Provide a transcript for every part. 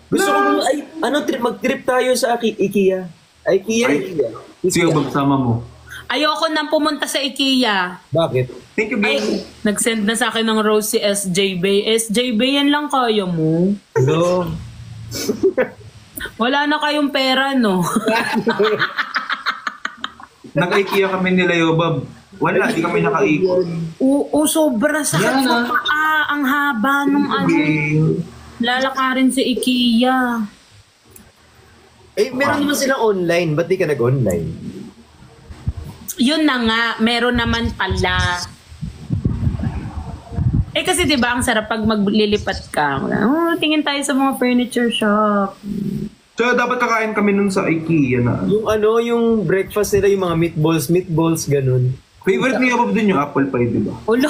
Gusto ko, mag-trip tayo sa IKEA. IKEA. Sige, magsama mo. Ayoko nang pumunta sa IKEA. Bakit? Thank you, babe. Nag-send na sa akin ng rose si SJ Bay. SJ Bay, yan lang kaya mo. Hello? Wala na kayong pera, no? Nag-IKEA kami nila, Yobab. Wala, di kami nakaikot. Oo, sobra sakit sa paa. Ang haba nung lalakarin sa IKEA. Meron naman silang online. Ba't di ka nag-online? Yun na nga, meron naman pala. Kasi diba ang sarap pag maglilipat ka. Tingin tayo sa mga furniture shop. So, dapat kakain kami nun sa IKEA na. Yung breakfast nila, yung mga meatballs, ganun. Favorite ni Yobab dun yung apple pie, diba? Ulo.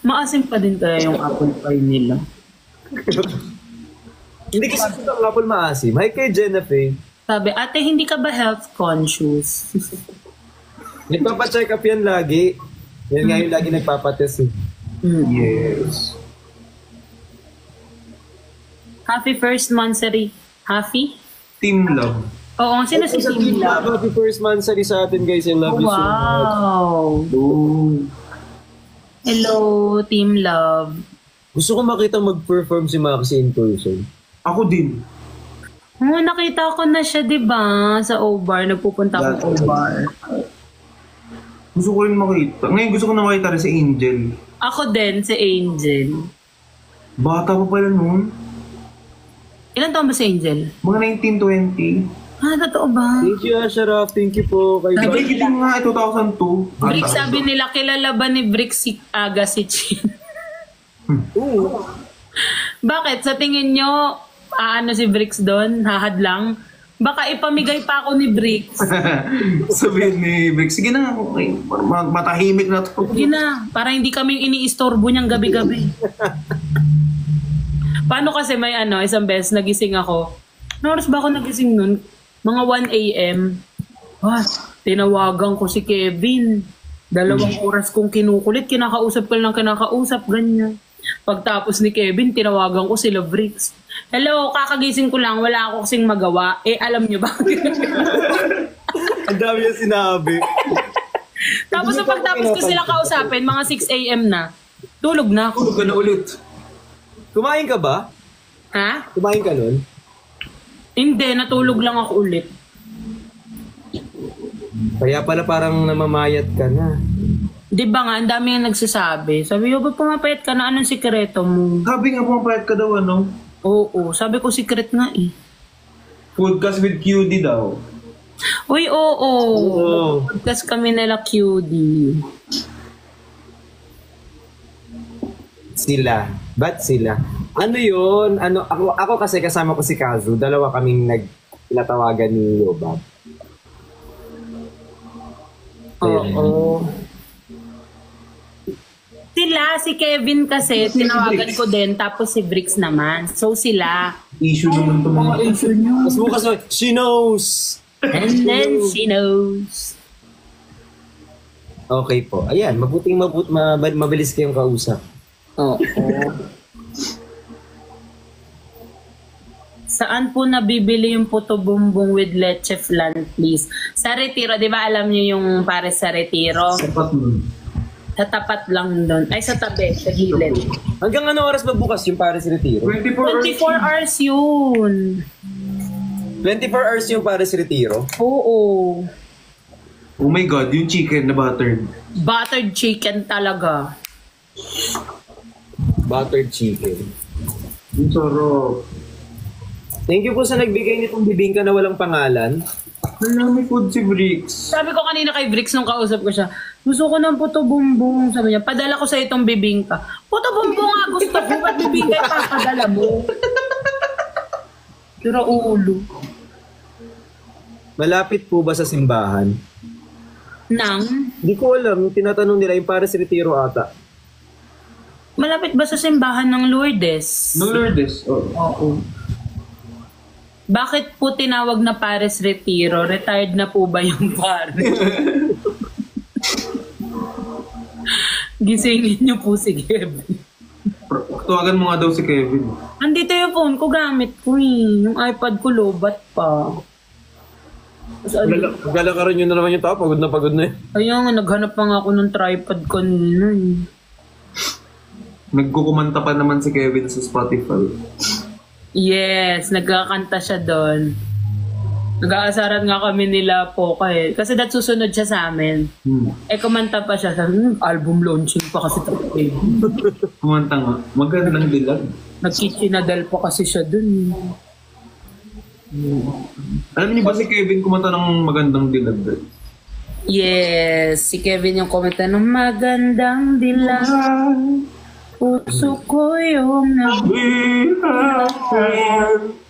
Maasim pa din kaya yung apple pie nila. Hindi kasi ang apple maasim. Hi kay Jennifer. Sabi, ate, hindi ka ba health conscious? Nagpapacheck up yan lagi. Yan nga yung lagi nagpapatest eh. Yes. Happy first monthsary. Happy? Team love. Oo, sino si Team Love? Happy first monthsary sa atin guys. I love you so much. Wow. Hello, Team Love. Gusto ko makita mag-perform si Maxi in person. Ako din. Nakita ko na siya, di ba? Sa O-Bar. Nagpupunta akong O-Bar. Gusto ko rin makita. Ngayon gusto ko na makita rin si Angel. Ako din, si Angel. Bata pa pala noon. Ilan taon ba si Angel? Mga 1920. Totoo ba? Thank you, Asharaf. Thank you po. Nag-break din nga, 2002. Brick, sabi nila, kilala ba ni Brick si Aga si Chin? Oo. Bakit? Sa tingin nyo, si Bricks doon? Hahad lang? Baka ipamigay pa ako ni Bricks. Sabihin ni Bricks, sige na, okay, matahimik na to. Sige na, para hindi kami iniistorbo niyang gabi-gabi. Paano kasi may isang beses nagising ako. Ano oras ba ako nagising nun? Mga 1 a.m. Tinawagan ko si Kevin. 2 oras kong kinukulit, kinakausap ko lang ganyan. Pagtapos ni Kevin, tinawagan ko sila Bricks. Hello, kakagising ko lang, wala ako kasing magawa. Alam nyo ba? Ang dami yung sinabi. Tapos pagtapos ko sila kausapin, mga 6 a.m. na, tulog na ako. Tulog ka na ulit. Kumain ka ba? Ha? Kumain ka nun? Hindi, natulog lang ako ulit. Kaya pala parang namamayat ka na. Di ba nga, ang dami yung nagsasabi. Sabi, ba't pumapayat ka na? Anong sikreto mo? Sabi nga pumapayat ka daw, ano? Oo, sabi ko secret nga eh. Foodcast with QD daw. Uy, oo. Podcast kami nila QD. Sila. Ba't sila? Ano yun? Ako kasi kasama ko si Kazu. Dalawa kaming nagtatawagan ni Yobab. Oo. Sila, si Kevin kasi, tinawagan ko din, tapos si Bricks naman. So sila. Issue naman ito mga issue nyo. Mas bukas mo, she knows. And then she knows. Okay po. Ayan, mabilis kayong kausap. Oo. Saan po nabibili yung puto bumbong with leche flan, please? Sa Retiro, di ba alam niyo yung pares sa Retiro? Sapat nun. Sa tapat lang doon. Ay, sa tabi, sa gilid. Hanggang ano oras ba bukas yung Paris Retiro? 24 hours yun. 24 hours yung Paris Retiro? Oo. Oh my God, yung chicken na buttered. Buttered chicken talaga. Buttered chicken. Yung sarap. Thank you po sa nagbigay nitong bibingka na walang pangalan. Wala, may food si Bricks. Sabi ko kanina kay Bricks nung kausap ko siya, gusto ko ng puto bumbong. Sabi niya, padala ko sa itong bibingka. Puto bumbong nga gusto ko, ba't bibingka ipapadala mo? Tira ulo. Malapit po ba sa simbahan? Nang? Di ko alam, tinatanong nila yung Paris Retiro ata. Malapit ba sa simbahan ng Lourdes? No Lourdes, Oo. Bakit po tinawag na Paris Retiro? Retired na po ba yung Paris? Gisingin niyo po si Kevin. Tawagan mo nga daw si Kevin. Andito yung phone ko, gamit ko eh. Yung iPad ko, lobat pa. Galakaran nyo na naman yung tao. Pagod na yun. Ayun nga, naghanap pa nga ako ng tripod kanina eh. Nagkukumanta pa naman si Kevin sa Spotify. Yes, nagkakanta siya doon. Nag-aasaran nga kami nila po kasi that susunod siya sa amin. Kumanta pa siya. Album launching pa kasi tayo. Kumanta nga. Magandang dilag. Nagkichinadal pa kasi siya doon. Alam niyo ba si Kevin kumanta ng magandang dilag? Yes, si Kevin yung kumanta ng magandang dilag. Puso ko yung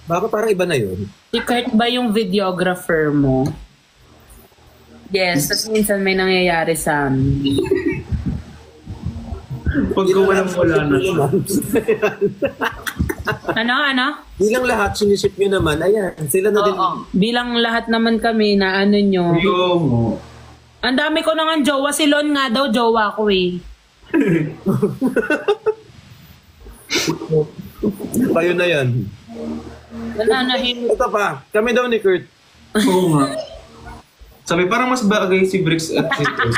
Bakit parang iba na yun? Si Kurt ba yung videographer mo? Yes, tapos minsan may nangyayari sa amin. Pagka wala na siya. Ano? Bilang lahat, siniship nyo naman. Ayan, sila na din. Oo. Bilang lahat naman kami na ano nyo. Yung. Ang dami ko nang jowa. Si Lon nga daw, jowa ko eh. Kayo na yan. Nananahimik. Ito pa, kami daw ni Kurt. Oo nga. Sabi, parang mas bagay si Bricks at si Kurt.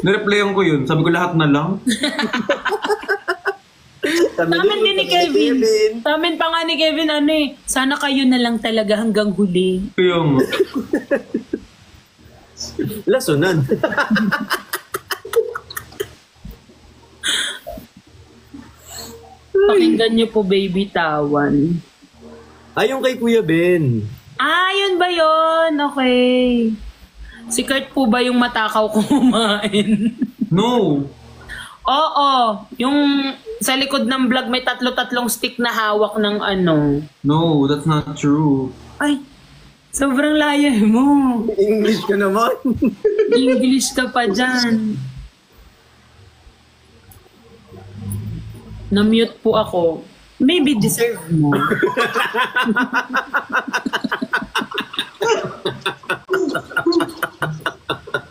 Nireplyan ko yun. Sabi ko, lahat na lang. Tamin din ni Kevin. Tamin pa nga ni Kevin, sana kayo na lang talaga hanggang huli. Kaya nga. Lasunan. Pakinggan niyo po, Baby Tawan. Yung kay Kuya Ben. Yun ba yun? Okay. Si Kurt po ba yung matakaw kumain? No. Oo. Yung sa likod ng vlog may tatlo-tatlong stick na hawak ng ano. No, that's not true. Ay, sobrang laya mo. English ka naman. English ka pa dyan. Na-mute po ako. Maybe deserve mo.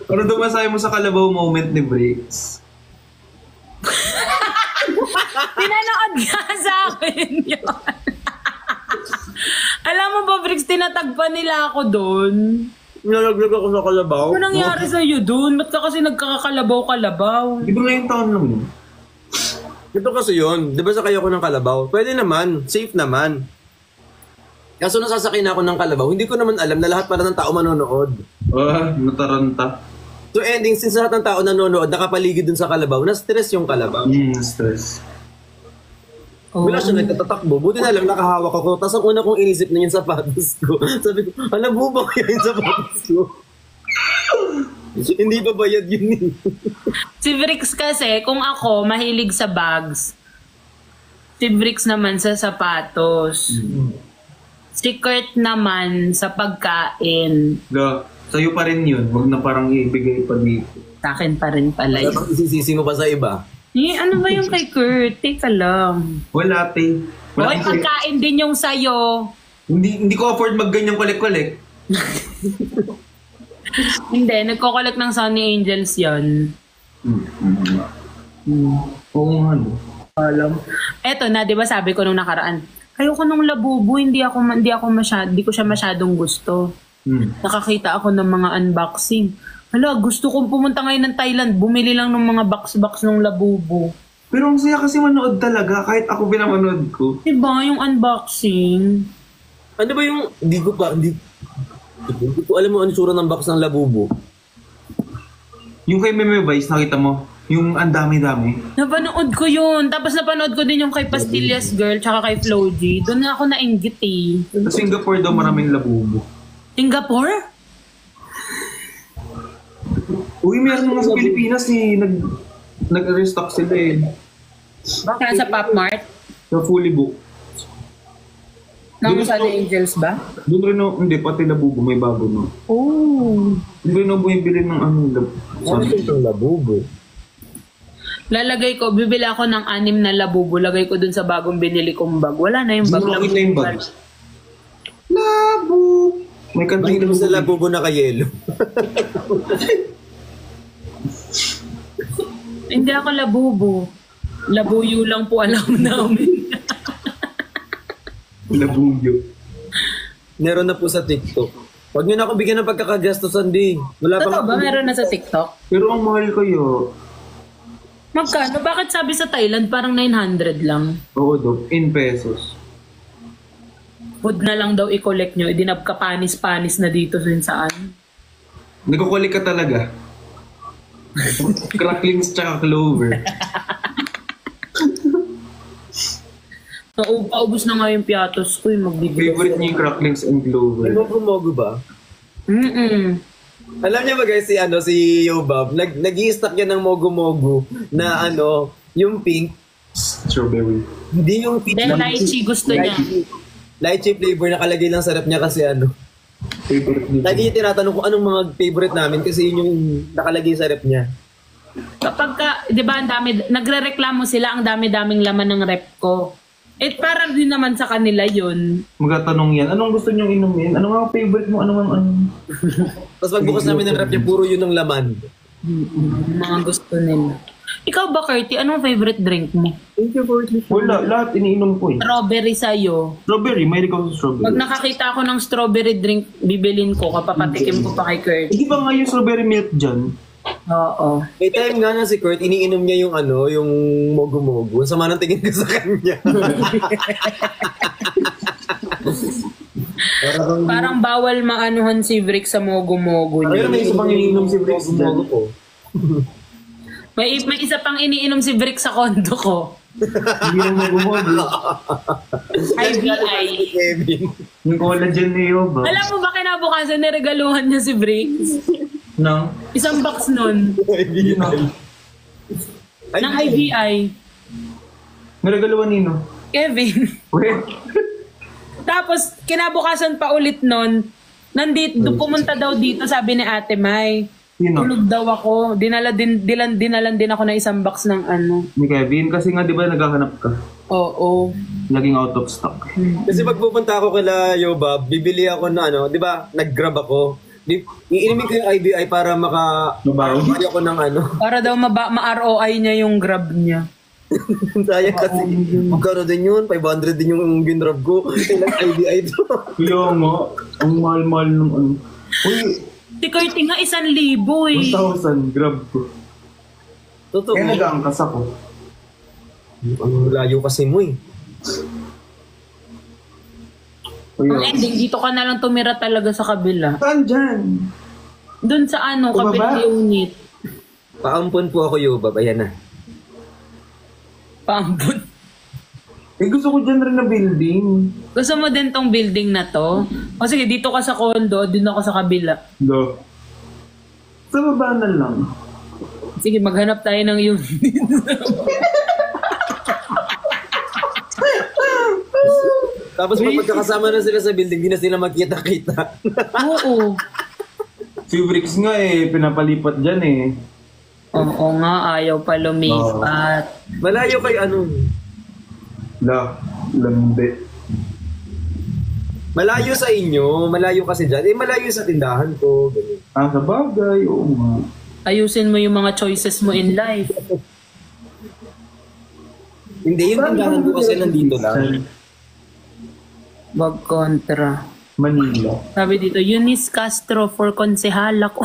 Ano daw masahe mo sa kalabaw moment ni Bricks? Pinanood ka sa akin yun. Alam mo ba, Bricks, tinatagpan nila ako doon. Nalaglag ako sa kalabaw. Ano nangyari sa'yo doon? Ba't ka kasi nagkakakalabaw-kalabaw? Di ba ngayong taon lang yun? Ito kasi yun. Di ba sakay ako ng kalabaw? Pwede naman. Safe naman. Kaso nasasakay na ako ng kalabaw, hindi ko naman alam na lahat pala ng tao manonood. Nataranta. So ending, since lahat ng tao nanonood, nakapaligid dun sa kalabaw, na-stress yung kalabaw. Stress. Bila siya nagtatatakbo, buti na lang nakahawak ako. Tapos ang una kong inisip na yung sapatos ko. Sabi ko, alam mo ba kaya yung sapatos ko? Hindi ba bayad yun eh? Si Bricks kasi, kung ako mahilig sa bags, si Bricks naman sa sapatos. Si Kurt naman sa pagkain. Sa'yo pa rin yun. Huwag na parang ibigay pa dito. Sa akin pa rin pala yun. Alam, isisisi mo pa sa iba? Ano ba yung kay Kurt? Teka lang. Wala, te. Hoy, pagkain din yung sayo. Hindi ko afford magganyang kolek-kolek. Hindi, nagko-collect ng Sunny Angels yan. Oo nga, no. Alam. Eto na, di ba sabi ko nung nakaraan, ayoko nung labubo, hindi ko siya masyadong gusto. Nakakita ako ng mga unboxing. Hala, gusto kong pumunta ngayon ng Thailand, bumili lang ng mga box-box ng labubo. Pero ang saya kasi manood talaga, kahit ako pinamanood ko. Diba, yung unboxing? Ano ba yung, hindi ko alam mo ano sura ng box ng labubo. Yung kay Meme Vice, nakita mo? Yung ang dami-dami. Napanood ko yun. Tapos napanood ko din yung kay Pastillas Girl tsaka kay Flo G. Doon nga ako nainggit eh. Sa Singapore daw maraming labubo. Singapore? Uy, meron nga sa Pilipinas eh. Nag-restock sila eh. Saan sa Pop Mart? Sa Fully Book. Nang Sunny Angels ba? Doon rin hindi, pati labubo, may bago no. Oh. Doon rin bumibili ng Ano yung labubo? Lalagay ko, bibili ako ng 6 na labubo. Lagay ko dun sa bagong binili kong bag. Wala na yung bag. Nakakita na yung bag. Labo! May kanting Bakit sa labubo na kayelo? Hindi ako labubo. Labuyo lang po alam namin. Labuyo. Meron na po sa TikTok. Huwag niyo na ako bigyan ng pagkakagastosan, di. Wala Totoo pang... ba? Meron na sa TikTok? Pero ang mahal kayo. Magkano? Bakit sabi sa Thailand parang 900 lang? Oo, Dok. In pesos. Food na lang daw i-collect nyo. Dinabkapanis-panis na dito saan. Nagkukulik ka talaga. Cracklings tsaka clover. Paubos na nga yung piatos ko. Yung magbibigay. Favorite niya yung cracklings and clover. Ano po mogo ba? Mm-mm. Alam niyo ba guys, si Yobab, nag-i-stock yan ng mogo-mogo na yung pink, Strawberry. hindi yung peach. Then lychee gusto niya. Lychee flavor, nakalagay lang sa rep niya kasi Favorite niya. Lagi niya tinatanong kung anong mga favorite namin kasi yun yung nakalagay sa rep niya. Kapag ka, di ba, ang dami, nagre-reklamo sila, ang dami-daming laman ng rep ko. Parang din naman sa kanila yun. Magtatanong yan, anong gusto niyong inumin? Ano nga favorite mo? Ano? Tapos pagbukas namin ng rep niya, puro yun ang laman. Mga gusto nila. Ikaw ba, Curty? Anong favorite drink mo? Thank you for it. Wala, lahat iniinom ko eh. Strawberry sa'yo. Strawberry, may ikaw sa strawberry. Pag nakakita ako ng strawberry drink, bibilin ko, kapapatikim ko pa kay Curty. Hindi ba nga yung strawberry milk dyan? Oo. May time nga na si Kurt, iniinom niya yung yung mogo-mogo. Ang sama ng tingin ko sa kanya. Parang bawal maanuhan si Brick sa mogo-mogo Pero niya. may isa pang iniinom si Briggs dyan. Mogo po. May isa pang iniinom si Brick sa kondo ko. Hindi na magumogo. IBI. Kevin. Yung collagen niyo ba? Alam mo ba kinabukasan niregaluhan niya si Briggs? Nang? Isang box nun. Ng IBI. Naragaluan nino? Kevin. Wait. Tapos, kinabukasan pa ulit nun, pumunta daw dito, sabi ni Ate Mai. Sino? Tulog daw ako. Dinalan din ako ng isang box ng Ni Kevin, kasi nga di ba naghahanap ka? Oo. Laging out of stock. Kasi pag pupunta ako kila Yobab, bibili ako na di ba, nag-grab ako. Iinimin ko yung IBI para makabili ako ng Para daw ma-ROI niya yung grab niya. Sayang kasi, magkano din yun? 500 din yung ginrab ko. Ilang IBI to. Kaya nga, ang mahal-mahal ng Uy, Si Curty nga 1,000 eh. 1,000, grab ko. Totoo. Kaya nag-aangkas ako. Ang layo kasi mo eh. Uy, Ang ending, dito ka na lang tumira talaga sa kabila. saan dyan? Doon sa Baba? kabila unit. Paampon po ako, Yobab. Ayan na. Paambon. Gusto ko dyan rin na building. Gusto mo din tong building na to? O sige, dito ka sa condo, din ako sa kabila. Do. Sa baba na lang. Sige, maghanap tayo ng unit. Tapos pag magkakasama na sila sa building, di na sila magkita-kita. Oo. Si Briggs nga pinapalipat dyan Oo nga, ayaw pa lumipat. Malayo kay Lambe. Malayo sa inyo, malayo kasi dyan. Malayo sa tindahan ko. Ganun. Sa bagay, oo nga. Ayusin mo yung mga choices mo in life. Hindi, yung tindahan ko kasi nandito lang. Wag kontra. Manila. Sabi dito, Eunice Castro for konsehala ko.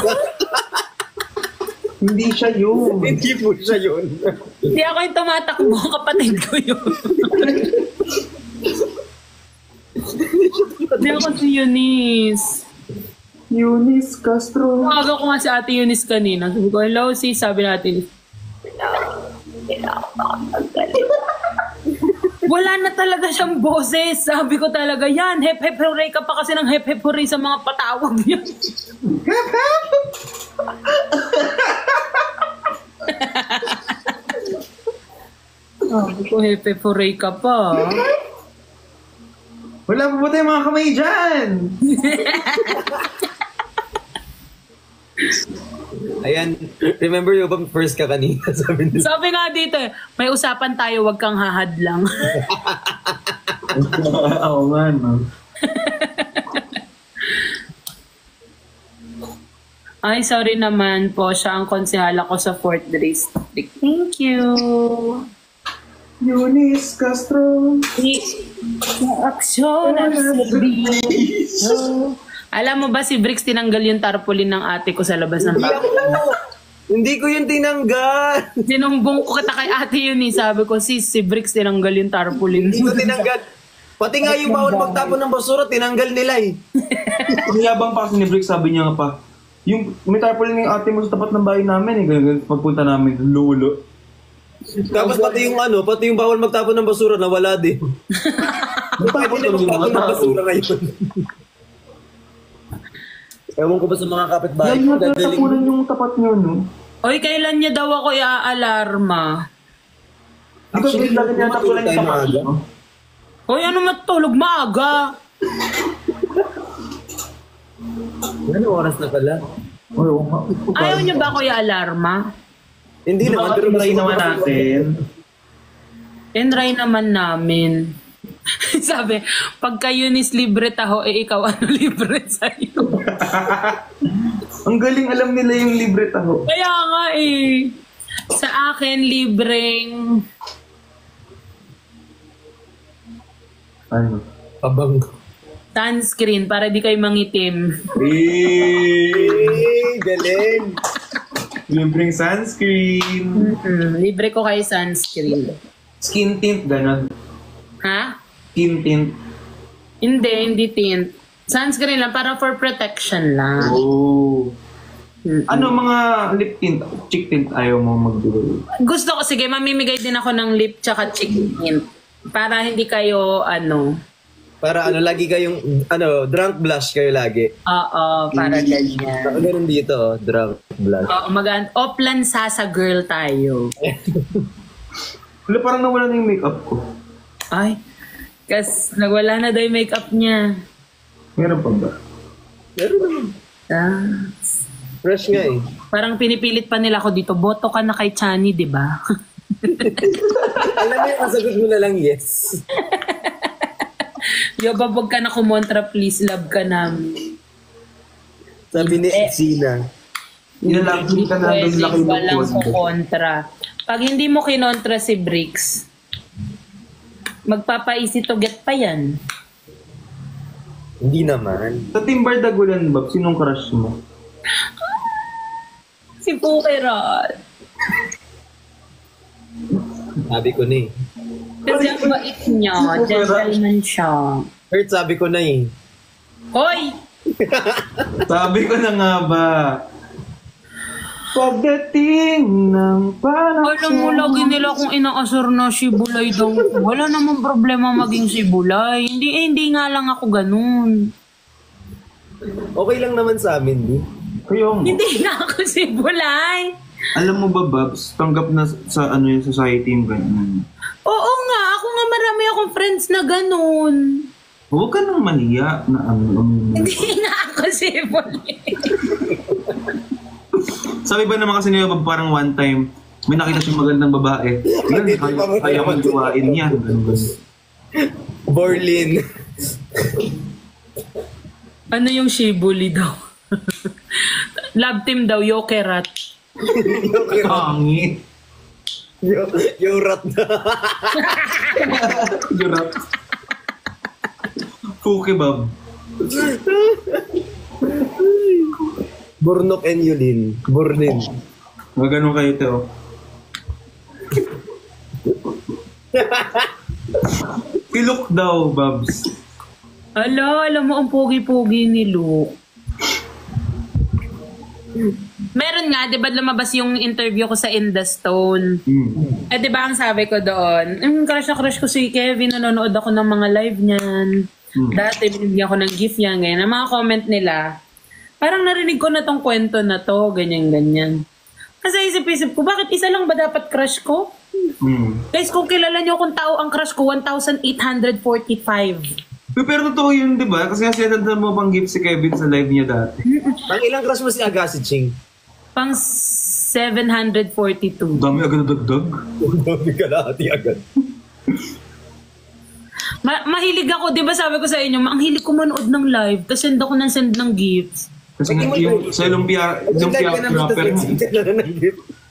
Hindi siya yun. Hindi po siya yun. Hindi ako yung tumatakbo, kapatid ko yun. Hindi ako si Eunice. Eunice Castro. Tawagan ko nga si Ate Eunice kanina. Sabi ko, hello sis, sabi natin. Wala na talaga siyang boses. Sabi ko talaga, yan, hep-hep hooray ka pa kasi ng hep-hep hooray sa mga patawag niya. Sabi ko, hep-hep hooray ka pa. Wala pa ba tayong mga kamay dyan? Ayan, remember yung bang first ka kanina? Sabi nila. Sabi nga dito, may usapan tayo, wag kang hahadlang. Oo nga, no? Ay, sorry naman po. Siya ang konsehala ko sa 4th District. Thank you. Eunice Castro. Aksyon at serbisyo. Alam mo ba si Bricks tinanggal yung tarpaulin ng ate ko sa labas ng bahay? Hindi ko yun tinanggal. Sinumbong ko kita kay ate yun eh. Sabi ko, si Bricks tinanggal yung tarpaulin. Hindi ko tinanggal. Pati nga yung bawal magtapon ng basura, tinanggal nila eh. Pagiyabang pa kasi ni Brick, sabi niya nga pa, yung may tarpaulin ng ate mo sa tapat ng bahay namin eh. Ganun, pagpunta namin, lolo. Tapos pati yung bawal magtapon ng basura, nawala din. Pwede na magtapon ng basura ngayon. Ewan ko ba sa mga kapitbahay? Yan yung tatapunan yung tapat niyo, no? Oy, kailan niya daw ako i-aalarma? Actually, lagi niya tatapunan yung tapat niyo. Hoy, ano matulog maaga? Ano oras na pala? Ayaw niyo ba ako i-alarma? Hindi naman, pero try naman natin. Try naman namin. Sabi, pagka Eunice libre taho, ikaw ano libre sa'yo? Ang galing, alam nila yung libre taho. Kaya nga eh. Sa akin, libreng... Ano? Pabang. sunscreen para di kayo mangitim. Galing. Libreng sunscreen. Libre ko kayo sunscreen. Skin tint, gano'n. Ha? Skin tint. Hindi tint. Sunscreen lang para for protection lang. Oh. Ano mga lip tint, cheek tint ayaw mo magbigay? Gusto ko, sige, mamimigay din ako ng lip tsaka cheek tint. Para hindi kayo, Para lagi kayong, drunk blush kayo lagi. oo, para ganyan. Ganun dito, drunk blush. Oo, Oplan Sasa girl tayo. Wala, parang nawala na yung makeup ko. Ay, kasi nagwala na daw yung makeup niya. Meron pa ba? Meron naman. Fresh nga eh. Parang pinipilit pa nila ako dito, boto ka na kay Chani, di ba? Alam mo yung kasagot mo na lang, yes. Yo, babag ka na kumontra, please, love ka namin. Sabi ni Sina. Inalagin ka na doon laki Walang ng kukontra. Pag hindi mo kinontra si Bricks, magpapa-easy to get pa yan. Hindi naman. Sa Team Bardagulan, Bob, sinong crush mo? Si Pukerot. Sabi ko na eh. Kasi ang bait niya, gentleman siya. Hurt, sabi ko na eh. Hoy! Sabi ko na nga ba? Pagdating ng panahon. Alam mo, lagi nila kung inaasar na si Bulay daw. Wala namang problema maging si Bulay. Hindi nga lang ako ganun. Okay lang naman sa amin, di? Kayo mo. Hindi nga ako si Bulay. Alam mo ba, Babs, tanggap na sa yung society yung ganyan. Oo nga, ako nga marami akong friends na ganun. Huwag ka nang mahiya na Hindi nga ako si Bulay. Sabi ba naman kasi niya, parang one time, may nakita siyang magandang babae. Kaya kong duwain niya. Borlin. Ano yung Shibuli daw? Love team daw, Yokerat. Pangit. Yung rat na. Yurak. Cookie Bob. Burnok and Yulin. Borlin. Ganun kayo, Teo. Ilok daw, Babs. Alam mo ang pogi-pogi ni Luke. Meron nga, di ba lumabas yung interview ko sa In The Stone? Eh, di ba ang sabi ko doon, crush na crush ko si Kevin, nanonood ako ng mga live niyan. Dati, binigyan ko ng gift yan, ganyan. Ang mga comment nila, parang narinig ko na tong kwento na to, ganyan-ganyan. Kasi isip-isip ko, bakit isa lang ba dapat crush ko? Guys, kung kilala niyo kung tao ang crush ko, 1,845. Pero totoo yun, di ba? Kasi sinadala mo pang gift si Kevin sa live niya dati. Ang ilang crush mo si Agassi, Ching? Pang 742. Dami agad na dagdag. Dami ka lahati agad. Mahilig ako, di ba sabi ko sa inyo, ang hilig ko manood ng live, tapos send ako ng send ng gifts. Kasi nga yung sa lumpia rapper mo.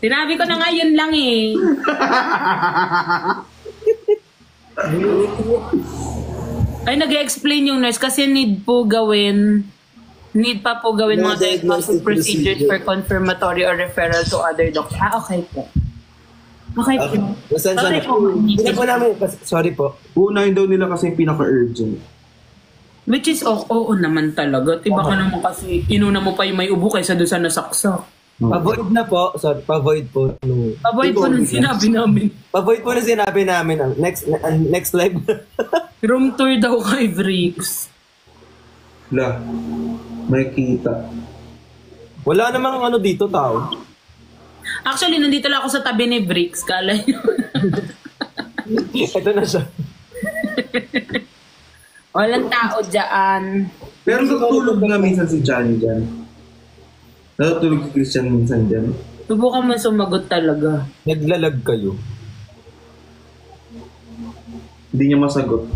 Sinabi ko na nga yun lang eh. Ay, nag-explain yung nurse kasi need pa po gawin mga diagnostic procedures for confirmatory or referral to other doctors. Okay po. Okay po. Sorry po. Hindi po namin, sorry po. Unahin daw nila kasi yung pinaka-urgent. Which is, oo naman talaga. Diba ka naman kasi inuna mo pa yung may ubo kaysa doon sa nasaksak. Pa-void na po. Sorry, pa-void po. Avoid po nung sinabi namin. Pa-void po na sinabi namin. Next live. Room tour daw kay Bricks. La, may kita. Wala namang ano dito, tao. Actually, nandito lang ako sa tabi ni Bricks. Kala nyo. Ito na siya. Walang tao dyan. Pero natutulog nga minsan si Johnny dyan. Natutulog si Christian minsan dyan. Subukan mo sumagot talaga. Naglalag kayo. Hindi niya masagot.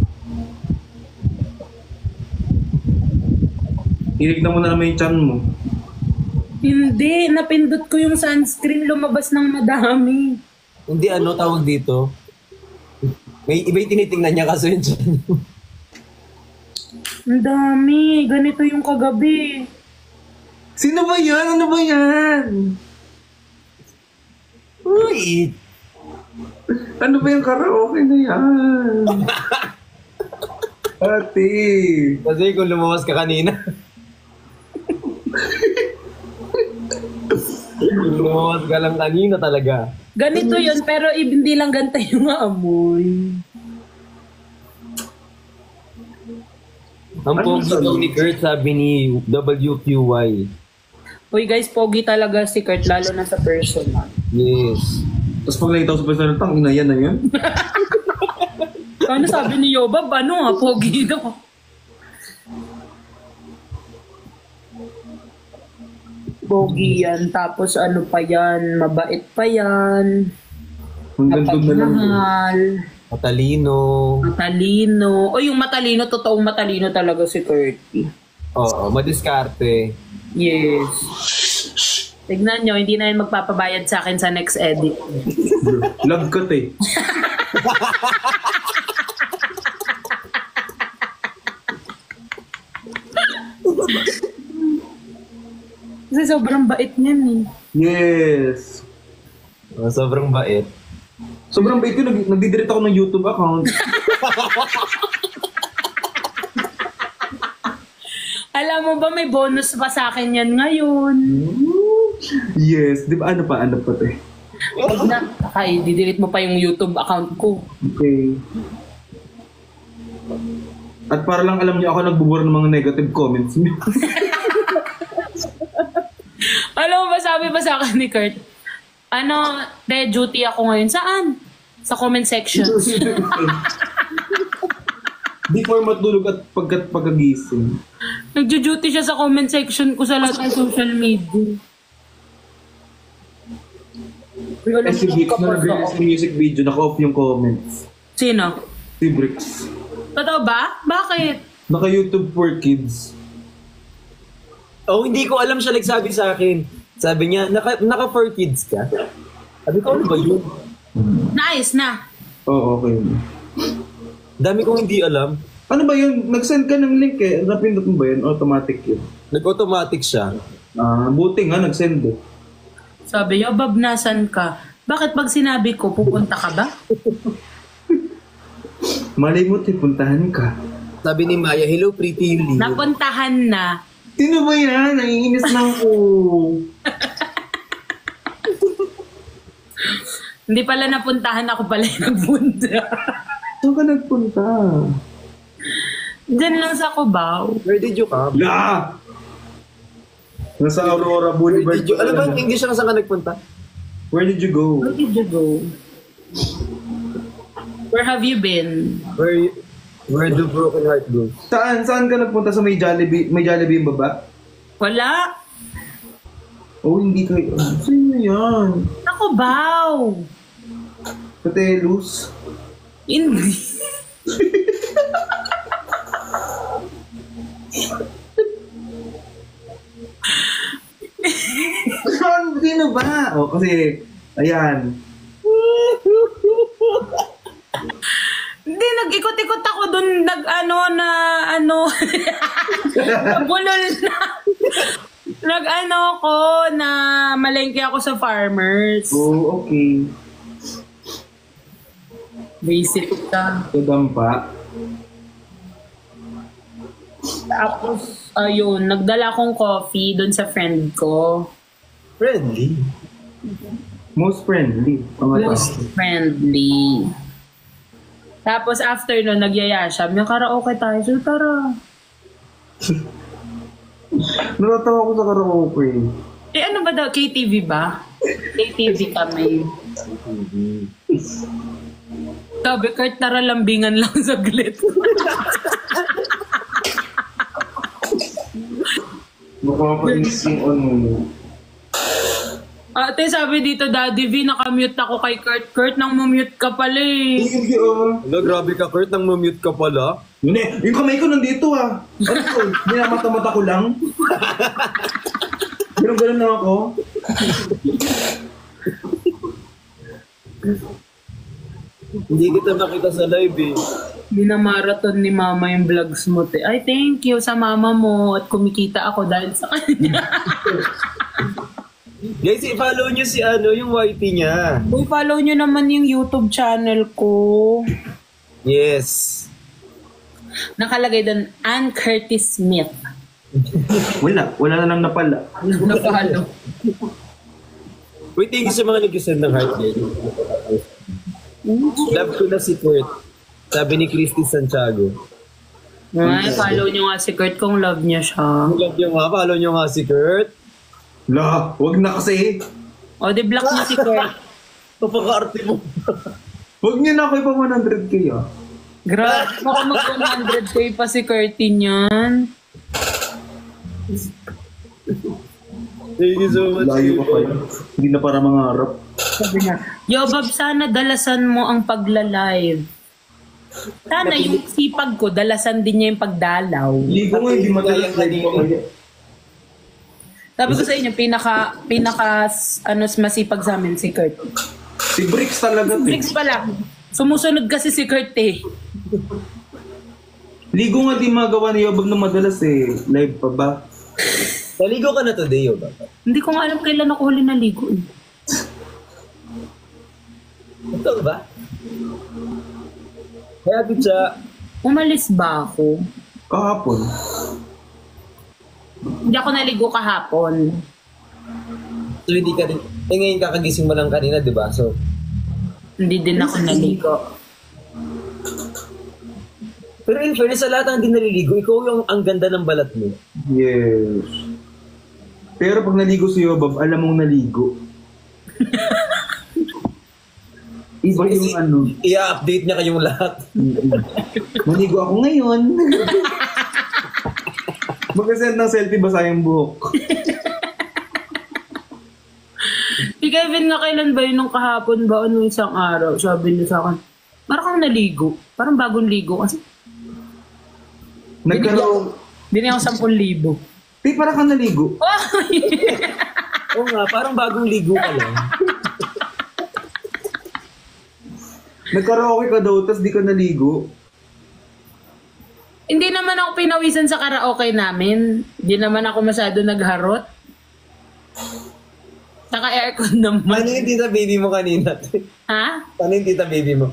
Tinignan mo na naman yung chan mo. Hindi, napindot ko yung sunscreen, lumabas ng madami. Hindi tawag dito. May iba yung tinitingnan niya kaso yun dyan. Ang dami, ganito yung kagabi. Sino ba yan? Ano ba yan? Uy! Ano ba yung karaoke na yan? Ate! Kasi kung lumabas ka kanina. Lumabas ka lang kanina talaga. Ganito yun, pero hindi lang ganta yung amoy. Ang pogi daw ni Kurt, sabi ni WQY. Uy guys, pogi talaga si Kurt, lalo na sa personal. Yes. Tapos pag nakita ko sa personal, tang ina yan na yun. Ano sabi ni Yobab? Pogi daw. Pogi yan, tapos ano pa yan, mabait pa yan. Ang gandog na lang. Napagmahal. Matalino. O yung matalino, totoong matalino talaga si Curty. Oo, madiskarte. Yes. Tignan nyo, hindi na yun magpapabayad sa akin sa next edit. Love cut eh. Kasi sobrang bait niyan eh. Yes. Sobrang bait. Sobrang bait ko, nagdidirect ako ng YouTube account. Alam mo ba, may bonus pa sa akin yan ngayon. Yes. Di ba ano pa te? Huwag na, didelete mo pa yung YouTube account ko. Okay. At para lang alam niyo ako nagbubura ng mga negative comments niyo. Alam mo ba, sabi ba sa akin ni Kurt, duty ako ngayon. Saan? Sa comment section. Before matulog at pagkagising. Nagjo-duty siya sa comment section ko sa lahat ng social media. Si Bricks na nag-release ng music video, naka-off yung comments. Sino? Si Bricks. Totoo ba? Bakit? Naka-YouTube for kids. Oh, hindi ko alam siya nagsabi sa akin. Sabi niya, naka 4 kids ka? Sabi ko, ano ba yun? Nice na. Oo, okay. Dami kong hindi alam. Ano ba yun? Nag-send ka ng link eh. Napindot mo ba yun? Automatic yun. Nag-automatic siya. Buti nga, nag-send eh. Sabi niya, Bab, nasan ka? Bakit pag sinabi ko, pupunta ka ba? Malay mo, puntahan ka. Sabi ni Maya, hello pretty Lee. Napuntahan na. Sino ba yan? Naiinis na ako. Hindi pala napuntahan, ako pala yung nagpunta. Saan ka nagpunta? Diyan lang sa Cubao. Where did you come? La! Nasa Aurora Where Boulevard. did you, ano ba ang English na saan ka nagpunta? Where did you go? Where did you go? Where have you been? Where do broken heart go? Saan ka nagpunta sa may Jollibee? May Jollibee yung baba? Wala. Oh, hindi kayo. Sino yan? Sa Cubao. Sa Telus? Hindi. Sino ba? Oh, kasi Ayan. Hindi, nag-ikot-ikot ako dun, nabulol na. Ko na malengke ako sa farmers. Oh, okay. Basic ka. Kadampa. Tapos, ayun, nagdala akong coffee dun sa friend ko. Friendly. Most friendly. Most friendly. Tapos after nun, nagyaya siya. May karaoke tayo. So, tara. Natatawa ko sa karaoke. Ano ba daw? KTV ba? KTV kami. Sabi, Kurt, tara lambingan lang saglit. Makapainis yung ano. Ate, sabi dito, Daddy V, nakamute ako kay Kurt. Kurt, nang mumute ka pala eh. Hindi ah. Hello, grabe ka, Kurt. Nang mute ka pala. Hindi, yung kamay ko nandito ah. Ano ko? Minamata-mata ko lang. Ganun-ganun na ako. Hindi kita nakita sa live eh. Binamarathon ni mama yung vlogs mo, te. Ay, thank you sa mama mo at kumikita ako dahil sa kanya. Guys, i-follow nyo si yung YT niya. Uy, follow nyo naman yung YouTube channel ko. Yes. Nakalagay doon, Ann Curtis Smith. Wala na lang napala. Na-follow. Wait, thank you sa mga nag-send ng heart din. Love ko na si Kurt. Sabi ni Christy Santiago. Ay, follow nyo nga si Kurt kung love niya siya. Love nyo nga, follow nyo nga si Kurt. La, wag na kasi. O, di-block niya si Kurt. Papaka-arte mo. Wag niyo na ako ipa 100k ah. Grabe, baka mag-100k pa si Curtin yan. Thank you so much. Layo pa pala. Hindi na para mangarap. Sabi niya, Yo, Bob, sana dalasan mo ang pagla-live. Sana yung sipag ko, dalasan din niya yung pagdalaw. Ligo nga, hindi madalas live pa kaya. Sabi ko sa inyo, masipag sa amin si Kurt. Si Bricks talaga. Bricks pala. Sumusunod kasi si Kurt eh. Ligo nga di magawa ni Yobab na madalas eh. Live pa ba? Naligo ka na today, ba? Hindi ko nga alam kailan ako huli naligo eh. Ito ba? Kaya bitsa. Umalis ba ako? Kahapon. Hindi ako naligo kahapon. So hindi ka rin, ngayon kakagising mo lang kanina, di ba? So, Hindi din ako naligo. pero in fairness, sa lahat ng hindi naliligo, ikaw yung ang ganda ng balat mo. Yes. Pero pag naligo si Yobab, alam mong naligo. Iba yung ano. I-update niya kayong lahat. Naligo ako ngayon. Mag-send ng selfie ba sayang buhok? Si Kevin nga kailan ba yun nung kahapon ba o nung isang araw? Sabi niya sa akin, parang kang naligo. Parang bagong ligo. Kasi Nagkaroon. binigyan ko 10,000. Parang kang naligo. Oo nga, parang bagong ligo ka lang. Nagkaraoke ka daw, tapos di ka naligo. Hindi naman ako pinawisan sa karaoke namin. Hindi naman ako masyado nagharot. Saka aircon naman. Paano yung tita baby mo kanina? Ha? Paano yung tita baby mo?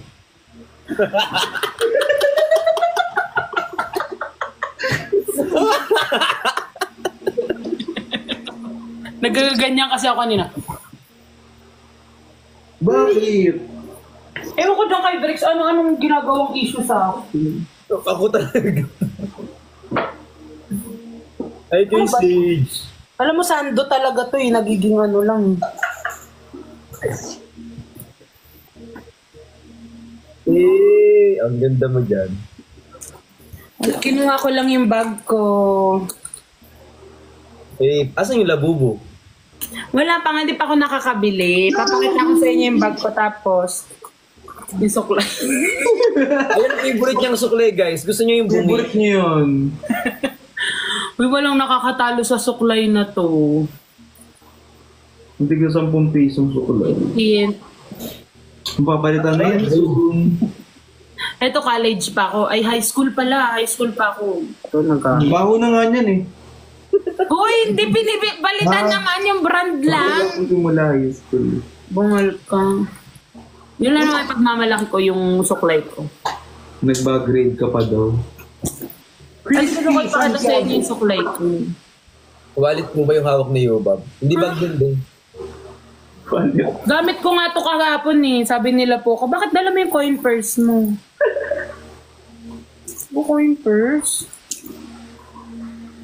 Nagaganyan kasi ako kanina. Bakit? Ewan ko dyan kay Brix, anong ginagawang issue sa akin? Ako talaga. Ay, ito yung stage. Alam mo, sando talaga to eh. Nagiging ano lang. Ang ganda mo dyan. Kinuha ko lang yung bag ko. Asan yung labubo? Wala pa nga, hindi pa ako nakakabili. Papakita ko sa inyo yung bag ko tapos yung suklay. Ayan ang favorite niyang suklay, guys. Gusto niyo yung bumi. Favorite niyo yun. Uy, walang nakakatalo sa suklay na to. Hindi ko 10 pisong sukulay. Hint. Mapapalitan na yan. Eto, college pa ako. Ay, high school pala. High school pa ako. Ito, Baho na nga yan eh. Uy, hindi balitan naman yung brand lang. Hindi mula high school. Bungal ka. Yun lang naman pagmamalaki ko yung suklay ko. Nag-grade ka pa daw. Ay, sinukot pa ito sa inyo yung suklay ko. Wallet mo ba yung hawak ni Yobab? Hindi bag din din. Gamit ko nga ito kahapon eh. Sabi nila po ko, bakit dala mo yung coin purse mo? Coin purse?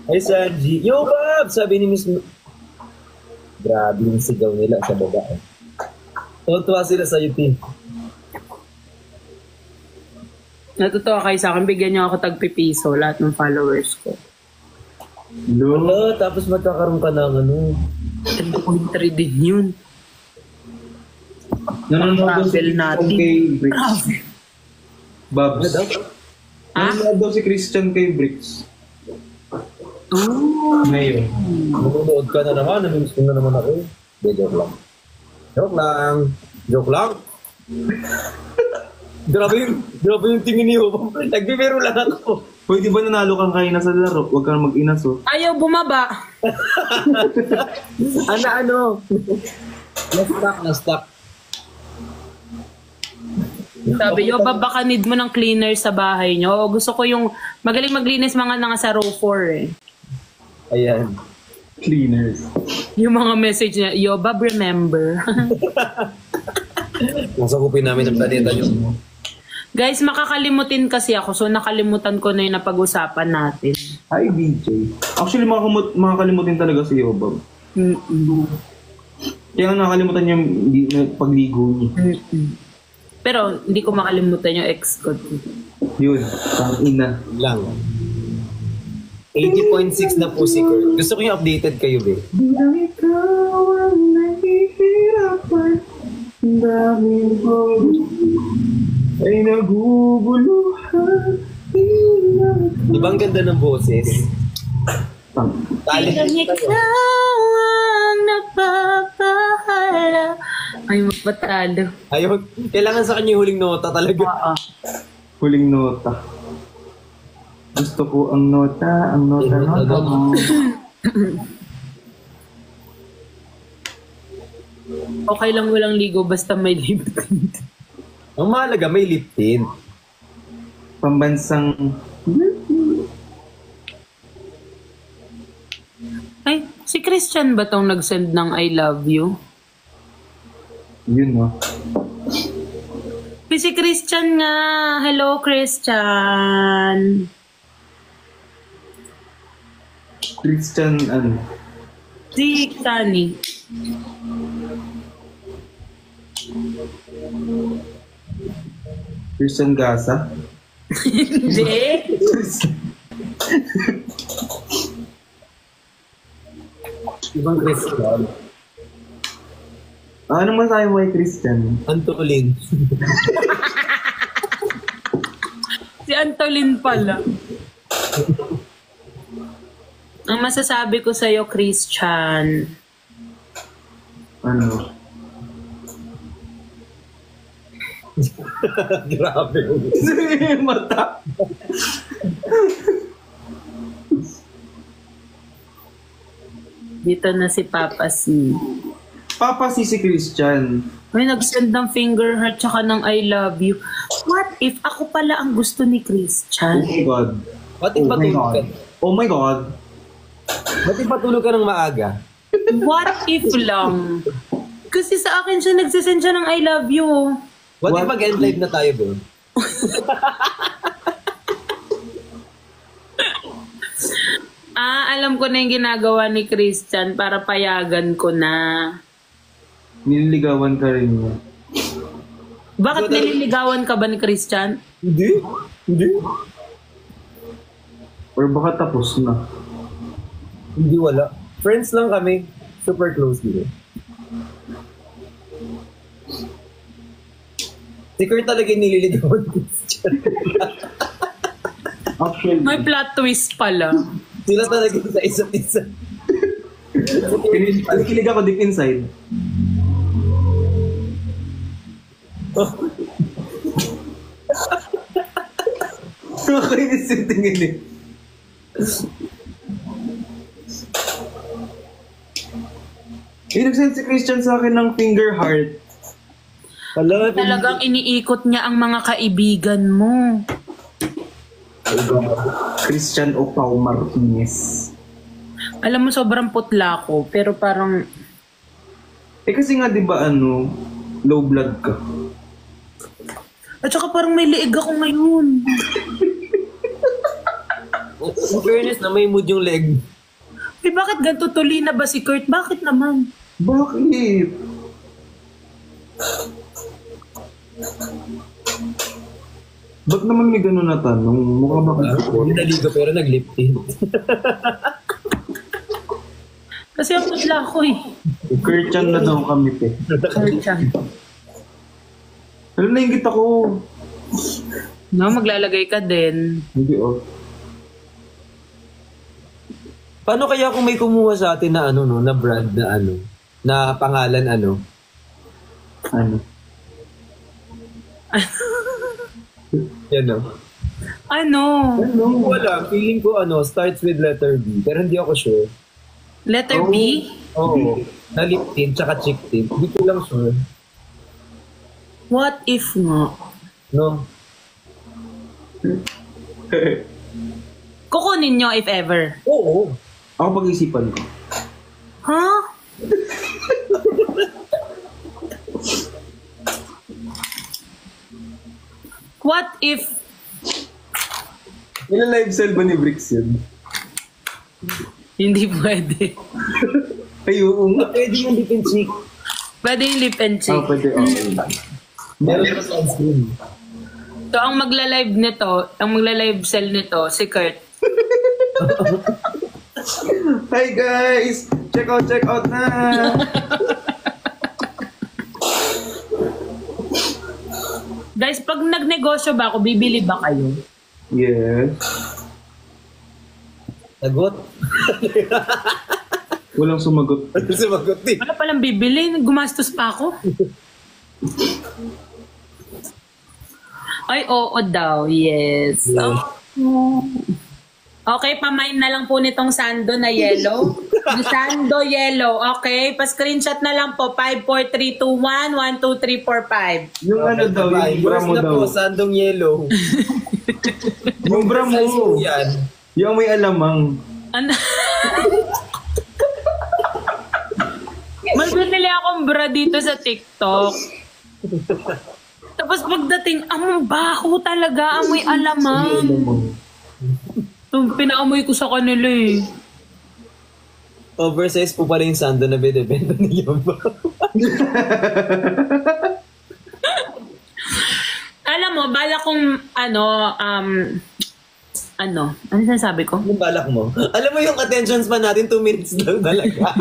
Ay, Sanji. Yobab! Sabi ni Miss... Grabe yung sigaw nila sa baba. Tuwa sila sa UP. Natutuwa kayo sa akin. Bigyan niyo ako tagpipiso lahat ng followers ko. No, tapos magkakaroon ka ng ano. 10.3 din yun. Nanonood daw si Travel natin. Christian kay Bricks. Babs. Ha? Nanonood daw si Christian kay Bricks. Oh. Ngayon. Manunood ka na naman. Namimiss ko na naman ako. Hindi, joke lang. Joke lang. Joke lang. grabe yung tingin niyo. Nagbibiro lang ako. Hoy, di ba nanalo kang kaina sa laro? Huwag kang mag-inas oh. Ayaw bumaba. Ano? Na-stuck. Sabi yo, baka need mo ng cleaner sa bahay nyo. Gusto ko yung magaling maglinis mga nasa row 4 eh. Ayan. Cleaners. Yung mga message niya, yo, Bob, remember. Nasakupin namin ang planeta nyo. Guys, makakalimutin kasi ako. So, nakalimutan ko na yung napag-usapan natin. Hi, BJ. Actually, makakalimutin talaga si Yobab. Kaya nga nakakalimutan yung pagligo niya. Pero, hindi ko makalimutan yung ex ko. Yun, ang ina. Lang. 80.6 na po si Kurt. Gusto ko yung updated kayo, be. Bilang ikaw ang nahihirapan, daming ay naguguluhan. Ibang ganda ng boses. Bilang ikaw ang napapahala. Ay, magpatalo. Ayun, kailangan sa kanya yung huling nota talaga. Huling nota. Gusto ko ang nota mo. Okay lang walang ligo basta may lip tint. Ang mahalaga, may lip tint. Pambansang... Ay, si Christian ba tong nag-send ng I love you? Yun no. Si Christian nga. Hello, Christian. Christian ano? Si Sunny. Christian Gaza? Hindi. Ibang Christian. Anong masabi mo kay Christian? Antolin. Si Antolin pala. Ang masasabi ko sa'yo, Christian. Ano? Grabe. Mata. Dito na si Papa C. Papa si Christian. May nag-send ng finger heart tsaka ng I love you. What if ako pala ang gusto ni Oh Christian? my God. Ba't patulog ka? Oh my God. Ba't patulog ka ng maaga? What if lang? Kasi sa akin siya nagsisend siya ng I love you. What if mag-end live na tayo doon? Alam ko na yung ginagawa ni Christian para payagan ko na. Nililigawan ka rin niya. Bakit nililigawan ka ba ni Christian? Hindi. Or baka tapos na. Hindi, wala. Friends lang kami. Super close dito. Si Kurt talaga yung nililigawan ko. Actually, May plot twist pala. Sila talaga sa isa't isa. Kinikilig ako deep inside. Nakakainis yung tingin eh. Nagsend si Christian sa akin ng finger heart. Hala, Talagang iniikot niya ang mga kaibigan mo. Christian Opao Martinez. Alam mo, sobrang putla ko, pero parang... Kasi nga, di ba, low blood ka. At saka parang may liig ako ngayon. in fairness na may mood yung leg. Eh, bakit ganito? Tuli na ba si Kurt? Bakit naman? Bakit? Ba't naman may gano'n na tanong? Mukha ba Hindi naligo pero nag-lifting. Kasi ang putla ko eh. Christian na daw kami, te. Kurchan. Alam na, ingit ako. No, maglalagay ka din. Hindi, oh. Paano kaya kung may kumuha sa atin na na brand na na pangalan Ano? Yan no? Ano? Wala, feeling ko starts with letter B, pero hindi ako sure. Letter B? Oo. Na lip tint, tsaka cheek tint. Hindi ko lang sure. What if nga? No? Kukunin nyo if ever. Oo. Ako pag-isipan ko. Huh? What if... Ilan live sell ba ni Bricks yun? Hindi pwede. Ay, oo nga. Pwede yung lip and cheek. Pwede yung lip and cheek. Pwede. Okay. Meron pa sunscreen. So, ang magla-live sell nito, si Kurt. Hi guys! Check out na! Guys, pag nagnegosyo ba ako, bibili ba kayo? Yes. Sagot? Walang sumagot. Sumagot eh. Wala palang bibili, gumastos pa ako. Ay, oo daw, yes. Oh. Okay, pamain na lang po nitong sando na yellow. Yung sando yellow, okay? Pa-screenshot na lang po, 5, 4, 3, 2, 1, 1, 2, 3, 4, 5. Yung daw, yung bra mo na daw. po, sandong yellow. Yung bra mo. Yan. Yung may alamang. Ano? Mas binili akong bra dito sa TikTok. Tapos pagdating, among baho talaga, amoy alamang. Pinaamoy ko sa kanila eh. Oversize po pala yung sando na binibenta niyo ba? Alam mo, bala kong ano sinasabi ko? Anong balak mo? Alam mo yung attention span natin, 2 minutes lang talaga.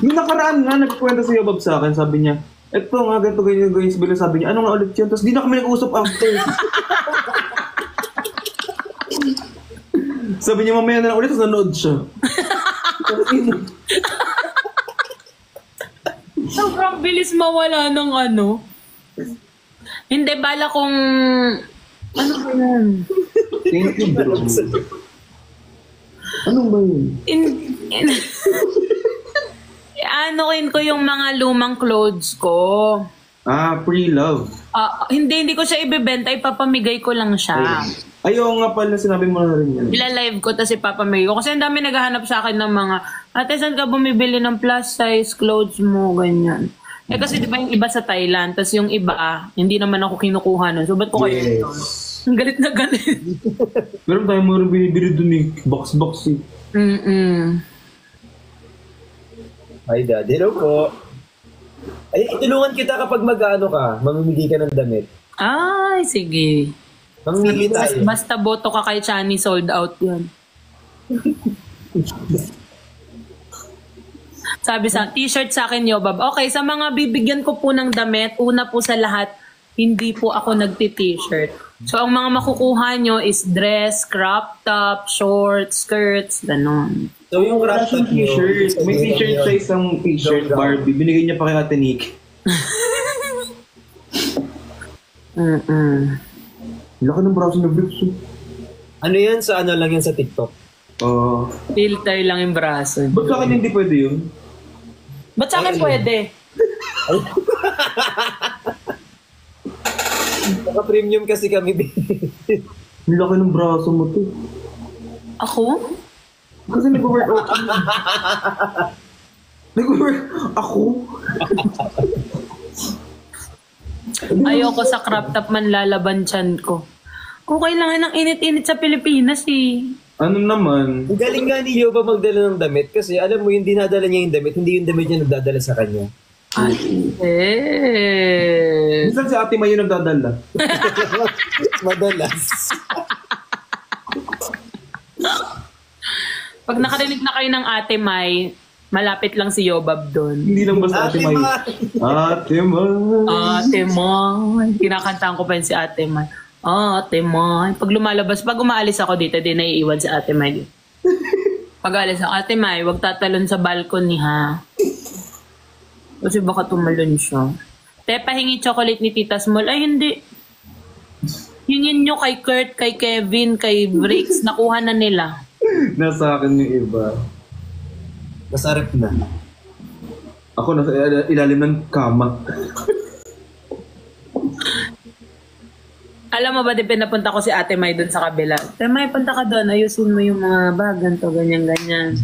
Yung nakaraan nga, nagkwento si Yobab sa akin, sabi niya, eto nga, ganito, ganyan, ganyan, sabi niya, ano nga ulit yun? Tapos di na kami nag-usap after. Sabi niya, mamaya na lang ulit, tapos nanood siya. Sobrang bilis mawala ng Hindi, bala kong... Ano ba yan? Thank you, bro. Anong ba yun? Anoin ko yung mga lumang clothes ko. Pre-love. Hindi ko siya ibebenta, ipapamigay ko lang siya. Ayaw nga pala, sinabi mo na rin yan. Ila-live ko, tapos ipapamigay ko. Kasi ang dami naghahanap sa akin ng mga, ate, saan ka bumibili ng plus size clothes mo, ganyan. Kasi di ba yung iba sa Thailand, tapos yung iba, hindi naman ako kinukuha nun. So, ba't ko kayo ito? Ang galit na galit. Meron tayo mo rin binibili dun eh. Box eh. Hi, Dad. Hello po. Ay, itulungan kita kapag mag-ano ka, mamimigay ka ng damit. Ay, sige. Mamimili tayo. Basta boto ka kay Chani, sold out yan. Sabi sa t-shirt sa akin, Yobab. Okay, sa mga bibigyan ko po ng damit, una po sa lahat, hindi po ako nagti-t-shirt. So, ang mga makukuha nyo is dress, crop top, shorts, skirts, ganon. So yung Wala crop siyang top nyo, t-shirt. May t-shirt sa isang t-shirt, Barbie. Binigay niya pa kay Ate Nick. Laki ng braso na bricks. Ano yan sa ano lang yan sa TikTok? Filter lang yung braso. Ba't sa akin hindi pwede yun? Ba't sa akin pwede? Naka-premium kasi kami. Ang laki ng braso mo to. Ako? Kasi nag-workout ako. Ako? Ayoko sa crop top man lalaban tiyan ko. Okay lang ang init-init sa Pilipinas eh. Ano naman? Ang galing nga ni Yoba magdala ng damit kasi alam mo yung dinadala niya yung damit, hindi yung damit niya nagdadala sa kanya. Minsan si Ate May yung nagdadala. Madalas. Pag nakarinig na kayo ng Ate May, malapit lang si Yobab doon. Hindi lang basta Ate May. Ate May. Ate May. Kinakantahan ko pa yun si Ate May. Ate May. Pag lumalabas, pag umaalis ako dito, di naiiwan si Ate May. Pag alis ako, Ate May, huwag tatalon sa balcony ha. Kasi baka tumalon siya. Te, pahingi chocolate ni Tita Small. Ay, hindi. Hingin nyo kay Kurt, kay Kevin, kay Bricks. Nakuha na nila. Nasa akin yung iba. Masarap na. Ako nasa ilalim ng kama. Alam mo ba, di pinapunta ko si Ate May doon sa kabila. Ate May, punta ka doon. Ayusin mo yung mga bag, ganito, ganyan-ganyan.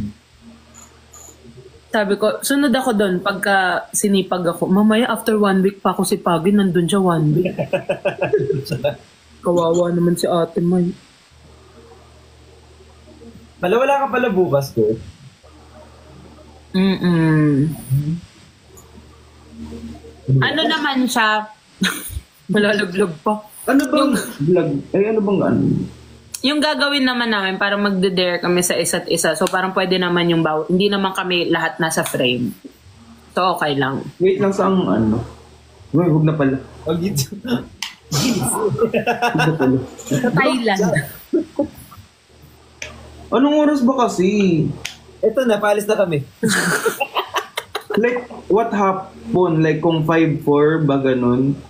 Sabi ko, sunod ako doon pagka sinipag ako. Mamaya, after 1 week pa ako si Pagi, nandun siya 1 week. Kawawa naman si Ate May. Wala ka pala bukas ko. Ano naman siya? Malalaglog pa. Ano bang vlog? Ay, ano bang ano? Yung gagawin naman namin, parang magde-dare kami sa isa't isa. So parang pwede naman yung bawat. Hindi naman kami lahat nasa frame. So okay lang. Wait lang sa ang ano. Uy, huwag na pala. Huwag ito. Huwag na pala. Sa Thailand. Anong oras ba kasi? Ito na, paalis na kami. Like, what happened? Like, kung 5-4 ba ganun?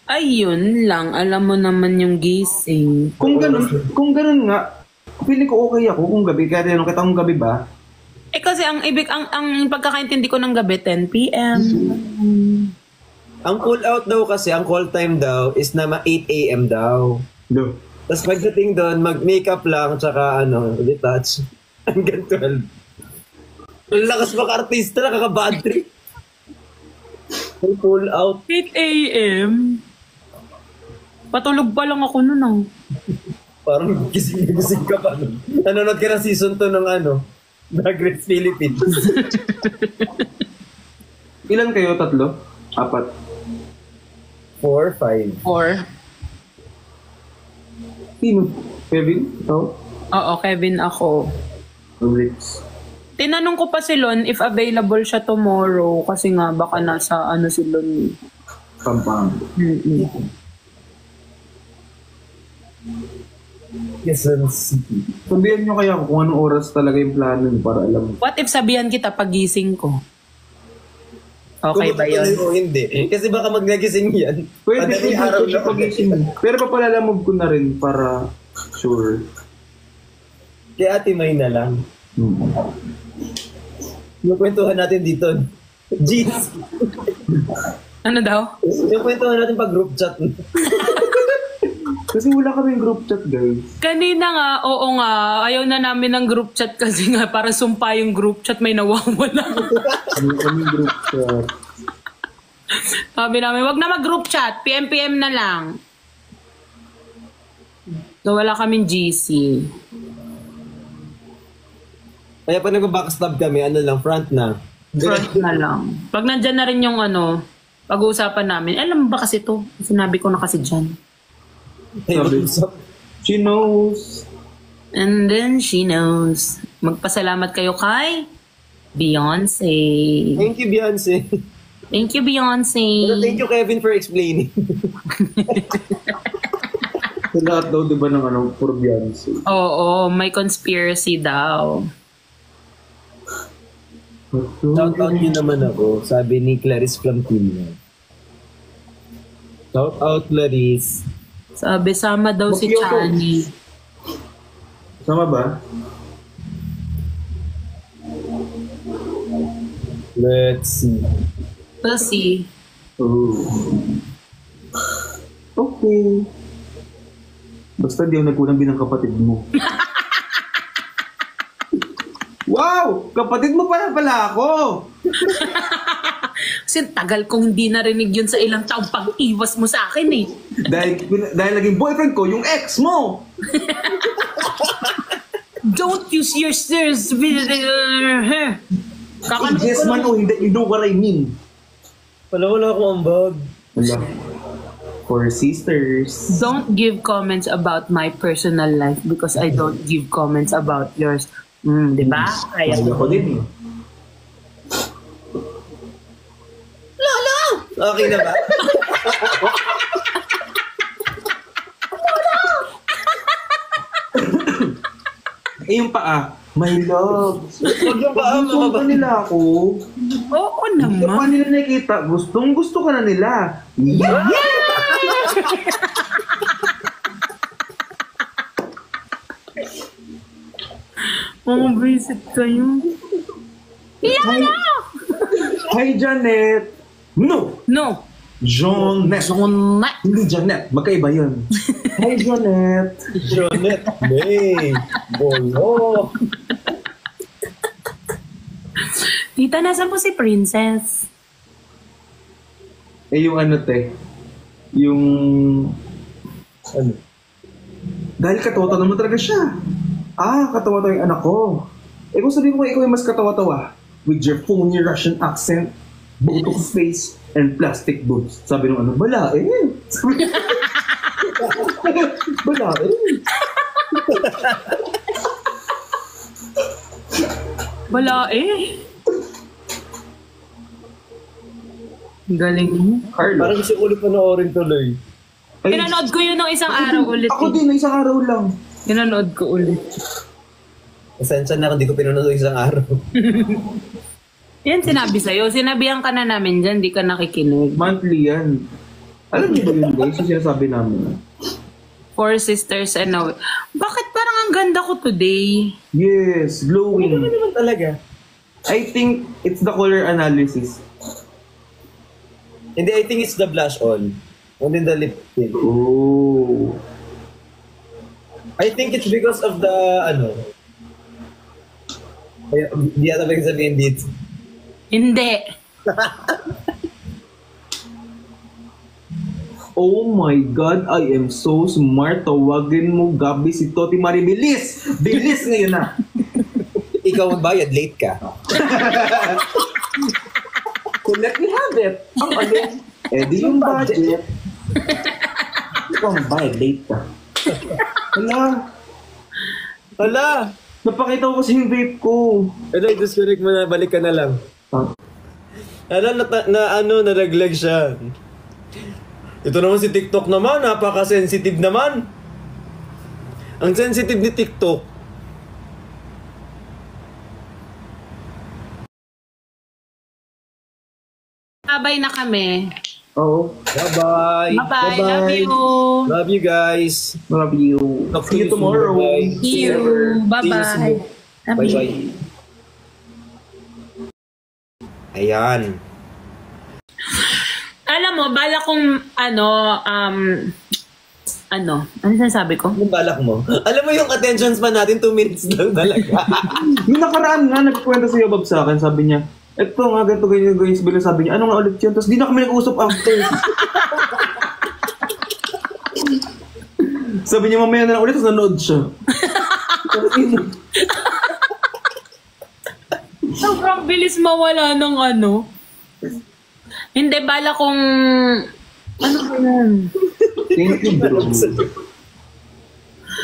Ayun lang. Alam mo naman yung gising. Kung ganun nga, feeling ko okay ako kung gabi. Kaya tinanong kita kung gabi ba? Eh kasi ang pagkakaintindi ko ng gabi, 10 p.m. Ang cool out daw kasi, ang call time daw is na 8 a.m. daw. No. Tapos pagdating doon, mag-makeup lang, tsaka retouch. Hanggang 12. Ang lakas maka-artista, nakaka-bad trip. Cool out. 8 a.m. Patulog pa lang ako nun Parang gising ka pa. Nanonood ka ng season 2 ng Drag Race Philippines. Ilan kayo? 3? 4? 4, 5. 4. Sino? Kevin? Ikaw? Oo, Kevin ako. Bricks. Tinanong ko pa si Lon if available siya tomorrow kasi nga baka nasa si Lon. Pampang. Quezon City. Sabihan nyo kaya kung anong oras talaga yung plano nyo para alam mo. What if sabihan kita pagising ko? Okay Kung ba yun? matutuloy o hindi. Kasi baka magnagising yan. Pwede Madaling ko araw siya na pagising. Pero papalalamog ko na rin para sure. Kaya Ate May na lang. Yung kwentuhan natin dito. Jeez. Ano daw? Yung kwentuhan natin pag group chat. Kasi wala kaming group chat, guys. Kanina nga, oo nga, ayaw na namin ng group chat kasi nga para sumpa yung group chat may nawawala. Wala kaming group chat. Sabi namin, wag na mag-group chat, PM na lang. So wala kaming GC. Kaya pag nag-backstab kami, front na. Front na lang. Pag nandyan na rin yung pag-uusapan namin, alam mo ba kasi to? Sinabi ko na kasi dyan. She knows. And then she knows. Magpasalamat kayo kay Beyonce. Thank you, Beyonce. Thank you, Beyonce. Pero thank you, Kevin, for explaining. Sa lahat daw, di ba, ng puro Beyonce. Oo, may conspiracy daw. Shout out nyo naman ako, sabi ni Clarice Flampino. Shout out, Clarice. Sabi, sama daw si Bakyo ko. Chani. Sama ba? Let's see. We'll see. Oh. Okay. Basta di ako nagkulang bilang kapatid mo. Wow! Kapatid mo pala ako! Kasi tagal kong hindi narinig yun sa ilang taong pag-iwas mo sa akin eh. dahil naging boyfriend ko yung ex mo! Don't use your stairs. Kakanood Yes ko man lang. o hindi, you know what I mean. Wala akong ambag. Wala. For sisters. Don't give comments about my personal life because I don't give comments about yours. Di ba? Kaya Kaya ko din eh. Okay na ba? Eh yung paa, my love. Huwag yung paa, Gusto pa nila ako. Oo Hindi pa naman. nila nakikita. Gustong gusto ka na nila. Yeah! Mga visit kayo. Hi, Janet. No! No. Janet. Zona. Hindi Janet. Magkaiba yun. Hi, Janet. Janet May. Bolo. Tita, nasan po si Princess? Eh, yung te. Yung... Ano? Dahil katawa-tawa naman talaga siya. Katawa-tawa yung anak ko. Eh, kung sabihin ko ikaw yung mas katawa-tawa with your phony Russian accent, butok face, and plastic boobs. Sabi nung bala eh. Sabi, bala eh. Wala eh. Galing mo. Carlo. Parang gusto ko ulit panoorin tuloy. Ay, Pinanood ko yun ng isang araw ulit. ako din, isang araw lang. Pinanood ko ulit. Pasensya na kung di ko pinanood isang araw. Yan sinabi sa'yo. Sinabihan ka na namin dyan, di ka nakikinig. Monthly yan. Alam niyo ba yun guys? Yung sinasabi namin. Four sisters and a... Bakit parang ang ganda ko today? Yes, glowing. Ano naman talaga? I think it's the color analysis. Hindi, I think it's the blush on. And then the lip tint. Oh. I think it's because of the, di ata ba yung sabihin dito? Hindi. Oh my God, I am so smart. Tawagin mo Gabi si Toti Mari. Bilis! Bilis ngayon na. Ikaw magbayad, late ka. So let me have it. Ang alin. Eh di yung budget. Ikaw magbayad, late ka. Hala. Hala! Napakita ko kasi yung vape ko. Ano, disconnect mo na, balik ka na lang. Hala, nalaglag siya. Ito naman si TikTok naman, napaka-sensitive naman. Ang sensitive ni TikTok. Babay na kami. Oo. Bye-bye. Bye-bye. Love you. Love you guys. Love you. Talk to See you you soon. tomorrow. Bye. See you. Bye-bye. Love you. Bye-bye. Ayan. Alam mo, bala kong ano sinasabi ko? Anong balak mo? Alam mo yung attention span natin, 2 minutes lang talaga. Yung nakaraan nga, nagkwento si Yobab sa akin, sabi niya, eto nga, ganito, ganyan, ganyan, bigla sabi niya, ano nga ulit yun? Tapos di na kami nag-usap after. Sabi niya, mamaya na lang ulit, tapos nanood siya. Sobrang bilis mawala ng ano. Hindi, bala kong... Ano ba yan? Thank you, bro.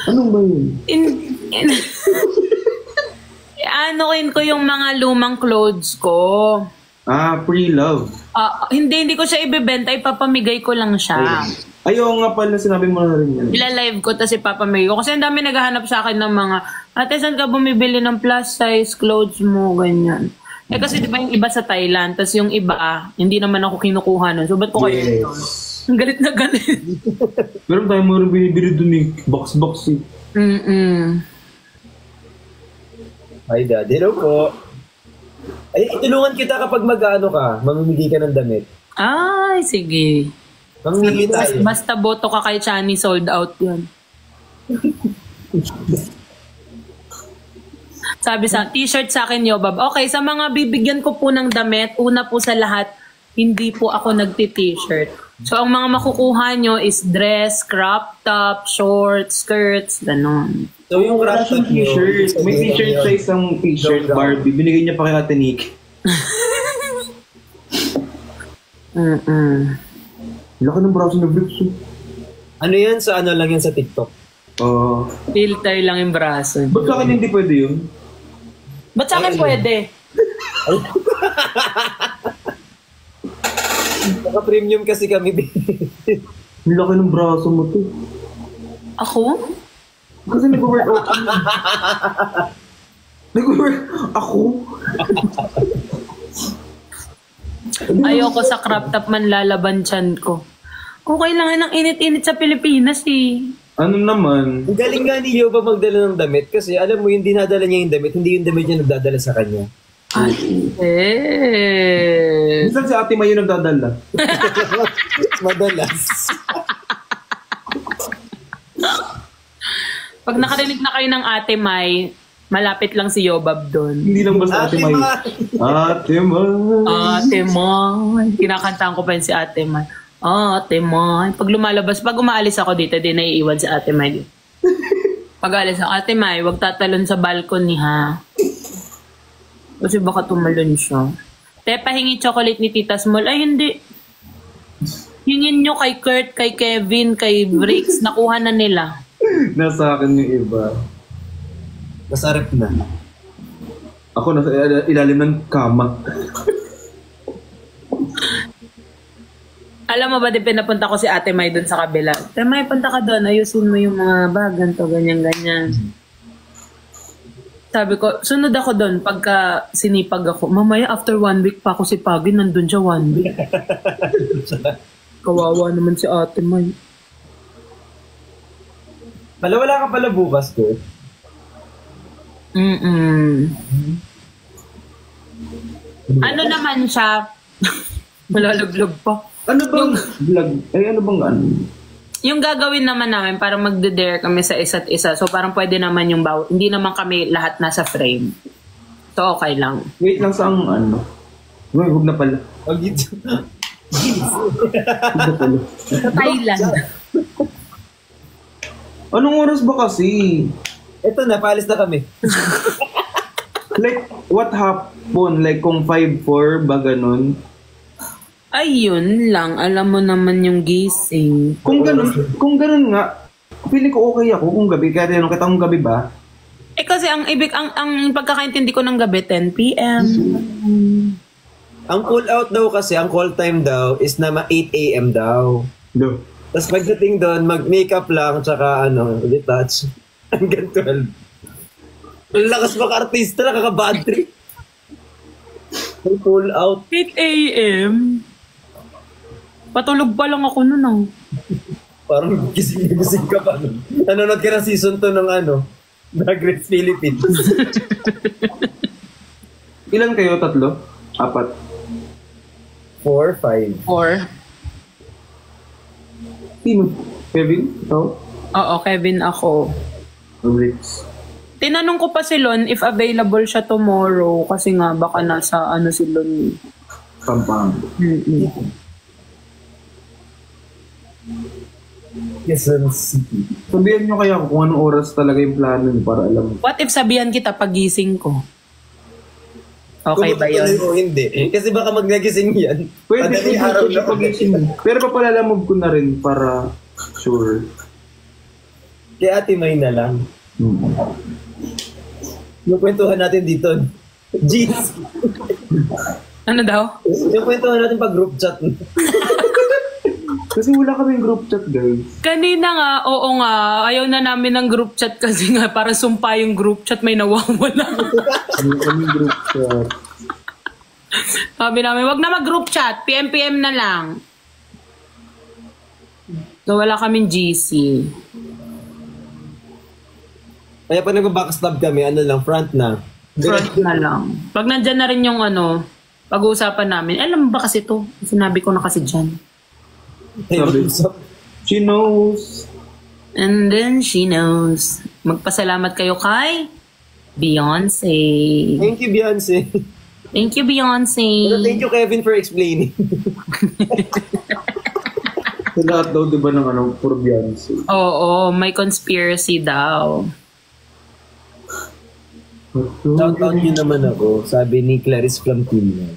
Anong ba yun? Anoin ko yung mga lumang clothes ko. Pre-love. Hindi ko siya ibebenta, ipapamigay ko lang siya. Ayaw nga pala, sinabi mo na rin yan. Ila-live ko tas ipapamigay ko. Kasi ang dami naghahanap sa akin ng mga, ate, saan ka bumibili ng plus size clothes mo, ganyan. Eh kasi di ba yung iba sa Thailand, tas yung iba, hindi naman ako kinukuha nun. So ba't ko kayo yun? Ang galit na galit. Pero tayo mo rin binibili dun eh. Box-box eh. Hi, Dad. Hello po. Ay, tulungan kita kapag mag-ano ka, mamimigay ka ng damit. Ay, sige. Mamimili tayo. Basta boto ka kay Chani, sold out yun. Sabi sa t-shirt sa akin, Yobab. Okay, sa mga bibigyan ko po ng damit, una po sa lahat, hindi po ako nagti-t-shirt. So, ang mga makukuha nyo is dress, crop top, shorts, skirts, ganon. So, yung crop top T-shirt. May t-shirt sa isang t-shirt, Barbie. Binigay niya pa kay Ate Nick. Laki ng braso ng Bricks. Ano yan? Sa ano lang yan sa TikTok? Filter lang yung braso. Ba't sa akin hindi pwede yun? Ba't sa akin pwede? Naka-premium kasi kami. Ang laki ng braso mo to. Ako? Kasi nag-workout ako. Ako? Ayoko sa crop top man lalaban tiyan ko. Okay lang ang init-init sa Pilipinas eh. Ano naman? Ang galing nga ni Yoba magdala ng damit kasi alam mo yung dinadala niya yung damit, hindi yung damit niya nagdadala sa kanya. Minsan si Ate May yung nagdadala. Madalas. Pag nakarinig na kayo ng Ate May, malapit lang si Yobab doon. Hindi lang basta Ate May. Ate May. Ate May. Kinakantahan ko pa yun si Ate May. Ate May. Pag lumalabas, pag umaalis ako dito, di naiiwan si Ate May. Pag alis ako, Ate May, wag tatalon sa balcony ha. Kasi baka tumalon siya. Te, pahingi chocolate ni Tita Small. Ay, hindi. Hingin nyo kay Kurt, kay Kevin, kay Bricks. Nakuha na nila. Nasa akin yung iba. Masarap na. Ako nasa ilalim ng kama. Alam mo ba, di pinapunta ko si Ate May doon sa kabila. Ate May, punta ka doon. Ayusin mo yung mga bag, ganito, ganyan-ganyan. Sabi ko, sunod ako doon pagka sinipag ako. Mamaya, after 1 week pa ako sipagin, nandun siya 1 week. Kawawa naman si Ate May. Wala ka pala bukas ko. Ano naman siya? Malalaglog pa. Ano bang vlog? Ay, ano bang ano? Yung gagawin naman namin para magde-dare kami sa isa't isa. So parang pwede naman yung hindi naman kami lahat nasa frame. So okay lang. Wait lang sa ano? Uy, huwag na pala. Huwag ito. Huwag na pala. Sa Thailand. Anong oras ba kasi? Ito na, paalis na kami. Like, what happened? Like, kung 5-4 ba ganun? Ayun lang. Alam mo naman yung gising. Kung ganun nga, feeling ko okay ako kung gabi. Kaya tinanong kita kung gabi ba? Eh kasi ang pagkakaintindi ko ng gabi, 10 p.m. Ang cool out daw kasi, ang call time daw is na 8 a.m. daw. No. Tapos pagdating doon, mag-makeup lang, tsaka retouch. Hanggang 12. Ang lakas maka-artista, nakaka-bad trip. Ang cool out. 8 a.m. Patulog pa lang ako nun Parang gising ka pa. Nanonood ka ng season 2 ng Drag Race Philippines. Ilan kayo? 3? 4? 4, 5. 4. Sino? Kevin? Ikaw? Oo, Kevin ako. Rix. Tinanong ko pa si Lon if available siya tomorrow kasi nga baka nasa si Lon. Pampang. Quezon City. Sabihan nyo kaya kung anong oras talaga yung plano nyo para alam mo. What if sabihan kita pagising ko? Okay ba yun? O hindi. Kasi baka magnagising yan. Pwede Madaling araw na pagising. Pero papalalamog ko na rin para sure. Kaya Ate May na lang. Yung kwentuhan natin dito. Jeez. Ano daw? Yung kwentuhan natin pag group chat. Kasi wala kaming group chat, guys. Kanina nga, oo nga, ayaw na namin ng group chat kasi nga para sumpa yung group chat may nawawala. Ano kaming group chat? Sabi namin, wag na mag-group chat, PM na lang. So wala kaming GC. Kaya pag nag-backstab kami, ano lang, front na. Front na lang. Pag nandyan na rin yung pag-uusapan namin, alam mo ba kasi to? Sinabi ko na kasi dyan. Sabi, she knows. And then she knows. Magpasalamat kayo kay Beyonce. Thank you, Beyonce. Thank you, Beyonce. Pero thank you, Kevin, for explaining. Sa lahat daw, di ba, ng for Beyonce? Oo, may conspiracy daw. Shout out nyo naman ako, sabi ni Clarice from Team.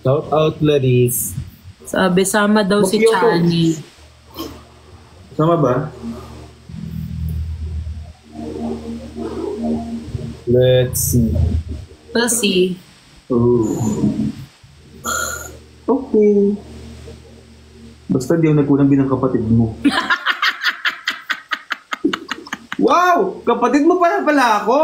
Shout out, Clarice. Sabi, sama daw si Bakyo ko. Chani. Sama ba? Let's see. We'll see. Oh. Okay. Basta di ako nagkulang bilang kapatid mo. Wow! Kapatid mo pala ako!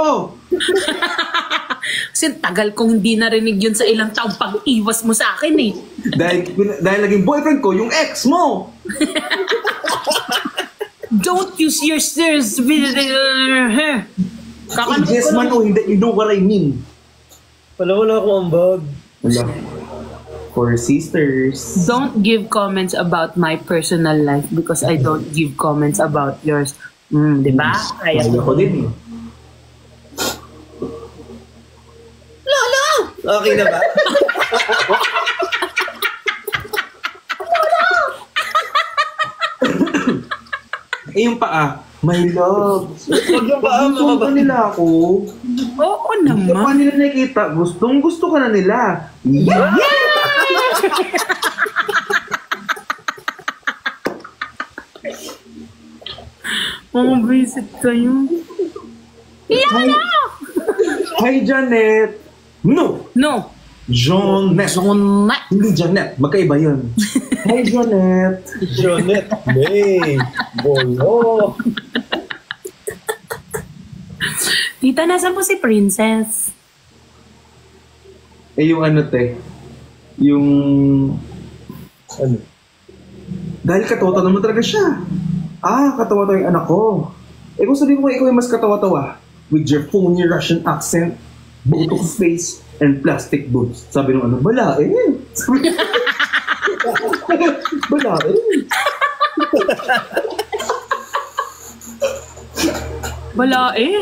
Kasi tagal kong hindi narinig yun sa ilang taong pag-iwas mo sa akin eh. dahil naging boyfriend ko yung ex mo! Don't use your stairs. Yes man o hindi, you know what I mean. Wala akong ambag. Wala. For sisters. Don't give comments about my personal life because I don't give comments about yours. Di ba? Kaya Kaya ko din eh. Okay na ba? Eh yung paa, my love. Huwag yung paa, Gusto mababa. ba nila ako? Oo Hindi pa naman. nila nakikita. Gustong gusto ka na nila. Yeah! Visit kayo. Hi, Janet. No! No. Janet. Jonat. Hindi Janet. Magkaiba yun. Hi, Janet. Janet May. Bolo. Tita, nasan po si Princess? Eh, yung ano, te. Yung... Ano? Dahil katawa naman talaga siya. Katawa-tawa yung anak ko. Eh, kung sabihin ko ikaw yung mas katawa-tawa with your phony Russian accent, botox face, and plastic boots. Sabi nung ano, bala eh. Bala eh. Wala eh.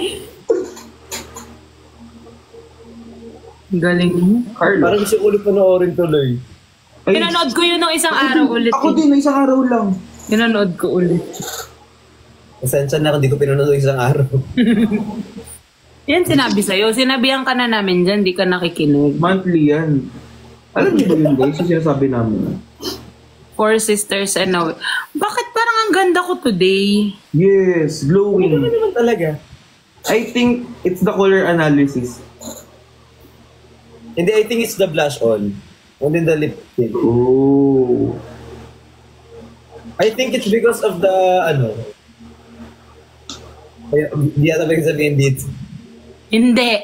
Galing mo. Carlo. Parang gusto ko ulit panoorin tuloy. Ay, Pinanood ko yun ng isang araw ulit. ako eh. din, na isang araw lang. Pinanood ko ulit. Pasensya na kung di ko pinanood isang araw. Yan sinabi sa'yo. Sinabihan ka na namin dyan, di ka nakikinig. Monthly yan. Alam niyo ba yun, guys? Yung sinasabi namin. Four sisters and a... Bakit parang ang ganda ko today? Yes, Ano glowing. naman talaga? I think it's the color analysis. Hindi, I think it's the blush on. And then the lip tint. Oh. I think it's because of the, Kaya, di ata ba sabihin dito? Hindi.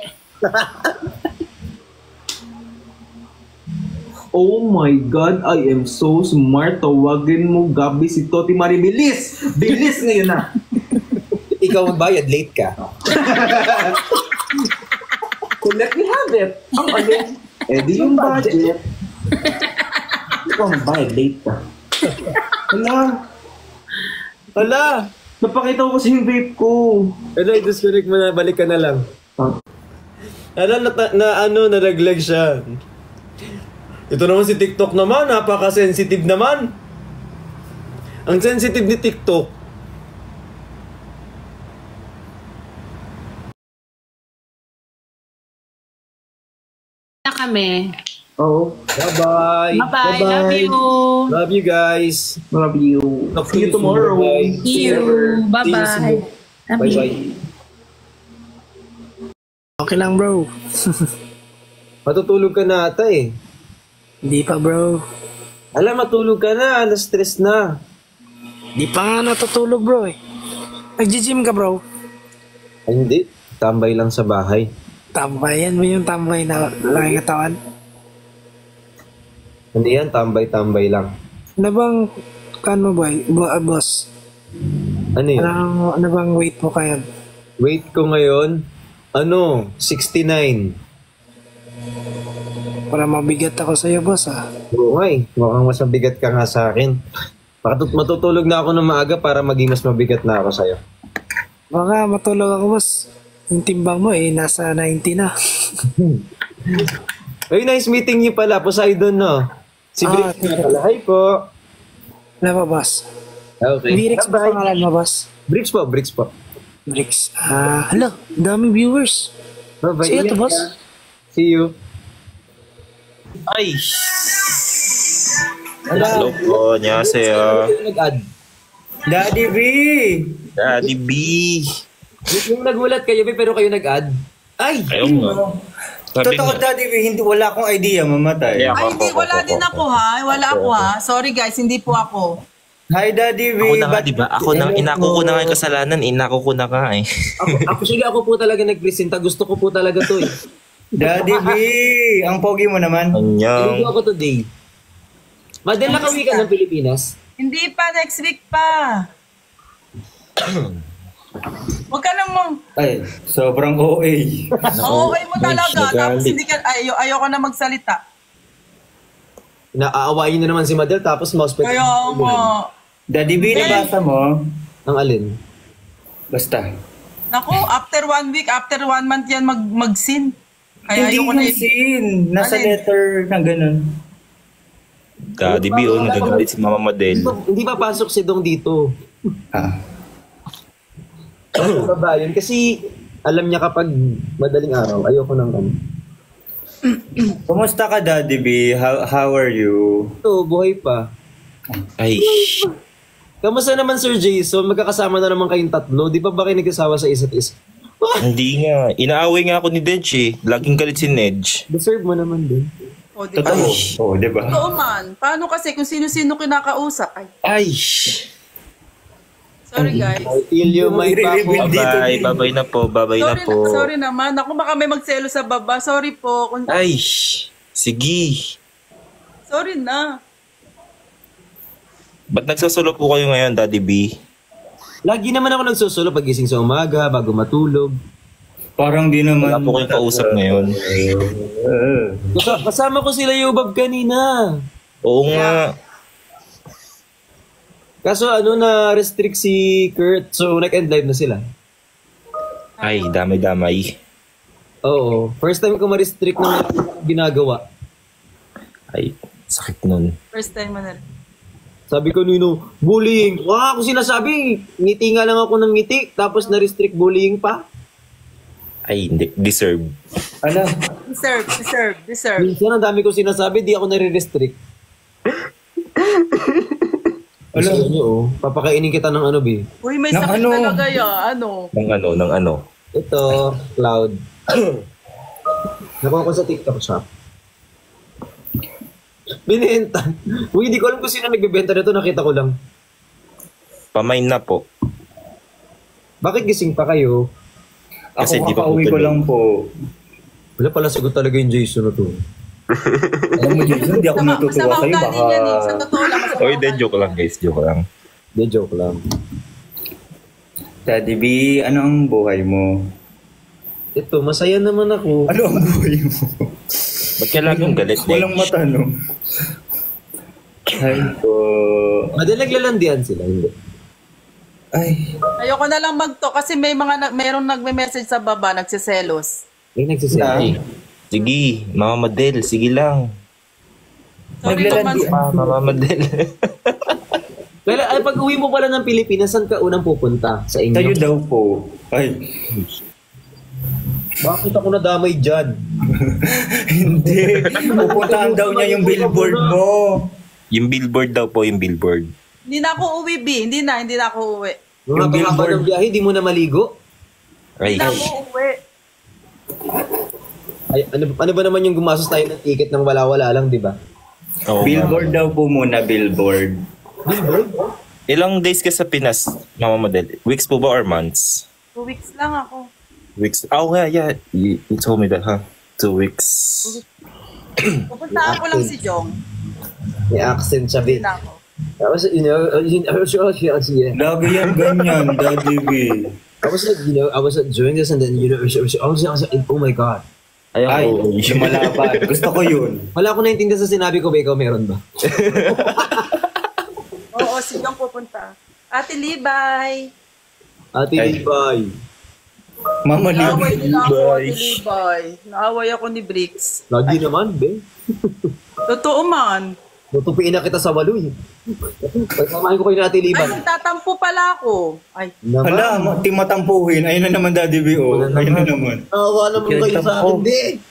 Oh my God, I am so smart. Tawagin mo gabi si Toti Mari. Bilis! Bilis ngayon na. Ikaw magbayad, late ka. So let me have it. Ang alin. Eh di yung budget. Ikaw magbayad, late ka. Wala. Hala! Napakita ko kasi yung vape ko. Ano, i-disconnect mo na, balik ka na lang. Ano, nalaglag siya. Ito naman si TikTok naman, napaka-sensitive naman. Ang sensitive ni TikTok. Na kami. Oo. Bye-bye. Bye-bye. Love you. Love you guys. Love you. Talk to See you you soon. tomorrow. Bye-bye. See you. Bye-bye. Love you. Bye-bye. Okay lang bro. Matutulog ka na ata eh. Hindi pa bro. Alam, matulog ka na. Alas 3 na. Di pa nga natutulog bro eh. Nag-gym ka bro. Ay, hindi. Tambay lang sa bahay. Tambayan mo yung tambay na laki katawan. Hindi yan, tambay-tambay lang. Ano bang, kano boy, boss? Ano yun? Ano bang weight mo kaya? Weight ko ngayon, 69. Para mabigat ako sa'yo boss ah. Oo nga eh. Mukhang mas mabigat ka nga sa akin. Matutulog na ako ng maaga para maging mas mabigat na ako sa'yo. Baka matulog ako boss. Yung timbang mo eh, nasa 90 na. Ay, nice meeting niyo pala. Poseidon, no? Si Brix nga pala. Hi po. Ano ba boss? Okay. Virix ba pangalan mo boss? Brix po, Brix po. Brix. Hala, daming viewers. Bye-bye. Sino to boss? See you. Ay! Hello po, annyeonghaseyo. Nag-add. Daddy B! Daddy B. Yung nagulat kayo, pero kayo nag-add. Ay! Ayun nga. Sabi Totoo, nga. Daddy B, hindi, wala akong idea, mamatay. Yeah. Ay, hindi, wala din ako ha. Wala ako ha. Sorry guys, hindi po ako. Hi, Daddy B. Ako na nga, ba't- diba? Ako na, inako ko na nga yung kasalanan. Inako ko na nga eh. Ako po talaga nagpresenta. Gusto ko po talaga to eh. Daddy B, ang pogi mo naman. Hindi Anyang. ako today. Madal na kawi ka ng Pilipinas. Hindi pa, next week pa. Huwag ka namang, Ay, sobrang OA. okay mo talaga. nagalit. Tapos hindi ka, ayoko na magsalita. Naaawayin na naman si Madel tapos mouse Kaya mo. Daddy B, nabasa mo? Ang alin? Basta. Naku, after 1 week, after 1 month yan mag-sin. Kaya Hindi ayoko na yung scene. Nasa Alin? letter na ganun. Daddy B, oh, nagagalit si Mama Madel. Hindi pa pasok si Dong dito. Ah. Sa baba yun. Kasi alam niya kapag madaling araw, ayoko nang ano. Kumusta ka, Daddy B? How are you? Ito, buhay pa. Ay. Kamusta naman Sir Jason? Magkakasama na naman kayong tatlo. Di ba kayo nagkasawa sa isa't isa? Hindi nga. Inaaway nga ako ni Dedge eh. Laging galit si Nedge. Deserve mo naman din. O, di ba? Totoo. Oo, di ba? Oo man. Paano kasi kung sino-sino kinakausap? Ay, Ay. sorry guys. I feel you, my I-reveal papo. dito. Bye. Bye-bye na po. Bye-bye na po. Sorry naman. Ako baka may magselo sa baba. Sorry po. Ay. Sige. Sorry na. Ba't nagsasolo po kayo ngayon, Daddy B? Lagi naman ako nagsusulo pagising sa umaga, bago matulog. Parang di naman. Wala po kayong kausap ngayon. Kasama ko sila Yubab kanina. Oo nga. Kaso na-restrict si Kurt, so nag-end live na sila. Ay, damay-damay. Oo. First time ko ma-restrict na ginagawa. Ay, sakit nun. First time mo na. Sabi ko Nino, bullying. Wala ako sinasabi. Ngiti nga lang ako ng ngiti, tapos na-restrict bullying pa. Ay, hindi. Deserve. Ala, Deserve. Minsan ang dami ko sinasabi, di ako nare-restrict. Gusto nyo, papakainin kita ng ano, B. Uy, may Nang sakit ano? talaga ya. Ano? Ng ano. Ito, Cloud. Nakuha ko sa TikTok shop. Binenta. Uy, hindi ko alam kung sino nagbebenta nito, nakita ko lang. Pamain na po. Bakit gising pa kayo? Kasi ako di pa kakauwi ko tutuloy. lang po. Wala pala sagot talaga yung Jason na to. Alam mo, Jason, di ako natutuwa sa'yo. ugali Baka... yan eh. Sa totoo lang. masama Oy, de ugali. joke lang guys. Joke lang. Hindi, joke lang. Daddy B, ano ang buhay mo? Ito, masaya naman ako. Ano ang buhay mo? Ba't ka laging galit, Walang Nedge? matanong. Ay po. Madali naglalandian sila, hindi. Ay. Ayoko na lang magto kasi mayroong nagme-message sa baba, nagsiselos. Ay, nagsisabi. Sige, Mama Madel. Sige lang. Sorry Naglalandi. naman. Mama Madel. Pero pag uwi mo pala ng Pilipinas, saan ka unang pupunta? Sa inyo? Tayo daw po. Ay. Bakit ako nadamay dyan? Hindi. Pupuntahan daw niya yung billboard mo. Yung billboard daw po, yung billboard. Hindi na ako uwi, B. Hindi na ako uwi. Mga Yung baka billboard. ng biyahe, di mo na maligo? Ay, Hindi na ako uwi. Ay, ano ba naman yung gumastos tayo ng ticket ng wala-wala lang, di ba? Oo, Billboard daw po muna, billboard. Ilang days ka sa Pinas, Mama Model? Weeks po ba or months? 2 weeks lang ako. Weeks. Oh, yeah. You told me that, huh? 2 weeks. Pupunta ako lang si Jong. May accent siya, Hindi babe. na ako. I was, yeah. Lagi yan ganyan, Daddy B. I was like, I was doing this and then, I was like, oh my God. Ay, lumalaban. Gusto ko yun. Wala akong naintindihan sa sinabi ko, ba ikaw meron ba? Oo, si Jong pupunta. Ate Libay. Ate Ay. Libay. Mama Naaway Libby. nila ako, Ate Libay. Naaway ako ni Bricks. Lagi naman, be. Totoo man. Tutupiin na kita sa waloy. Pagkamahin ko kayo na Ate Ay, Libay. nagtatampo pala ako. Ay, Naman. Hala, timatampuhin. Ayun na naman, Daddy B. Oh. Ayun na naman. Awa naman kayo sa akin, di.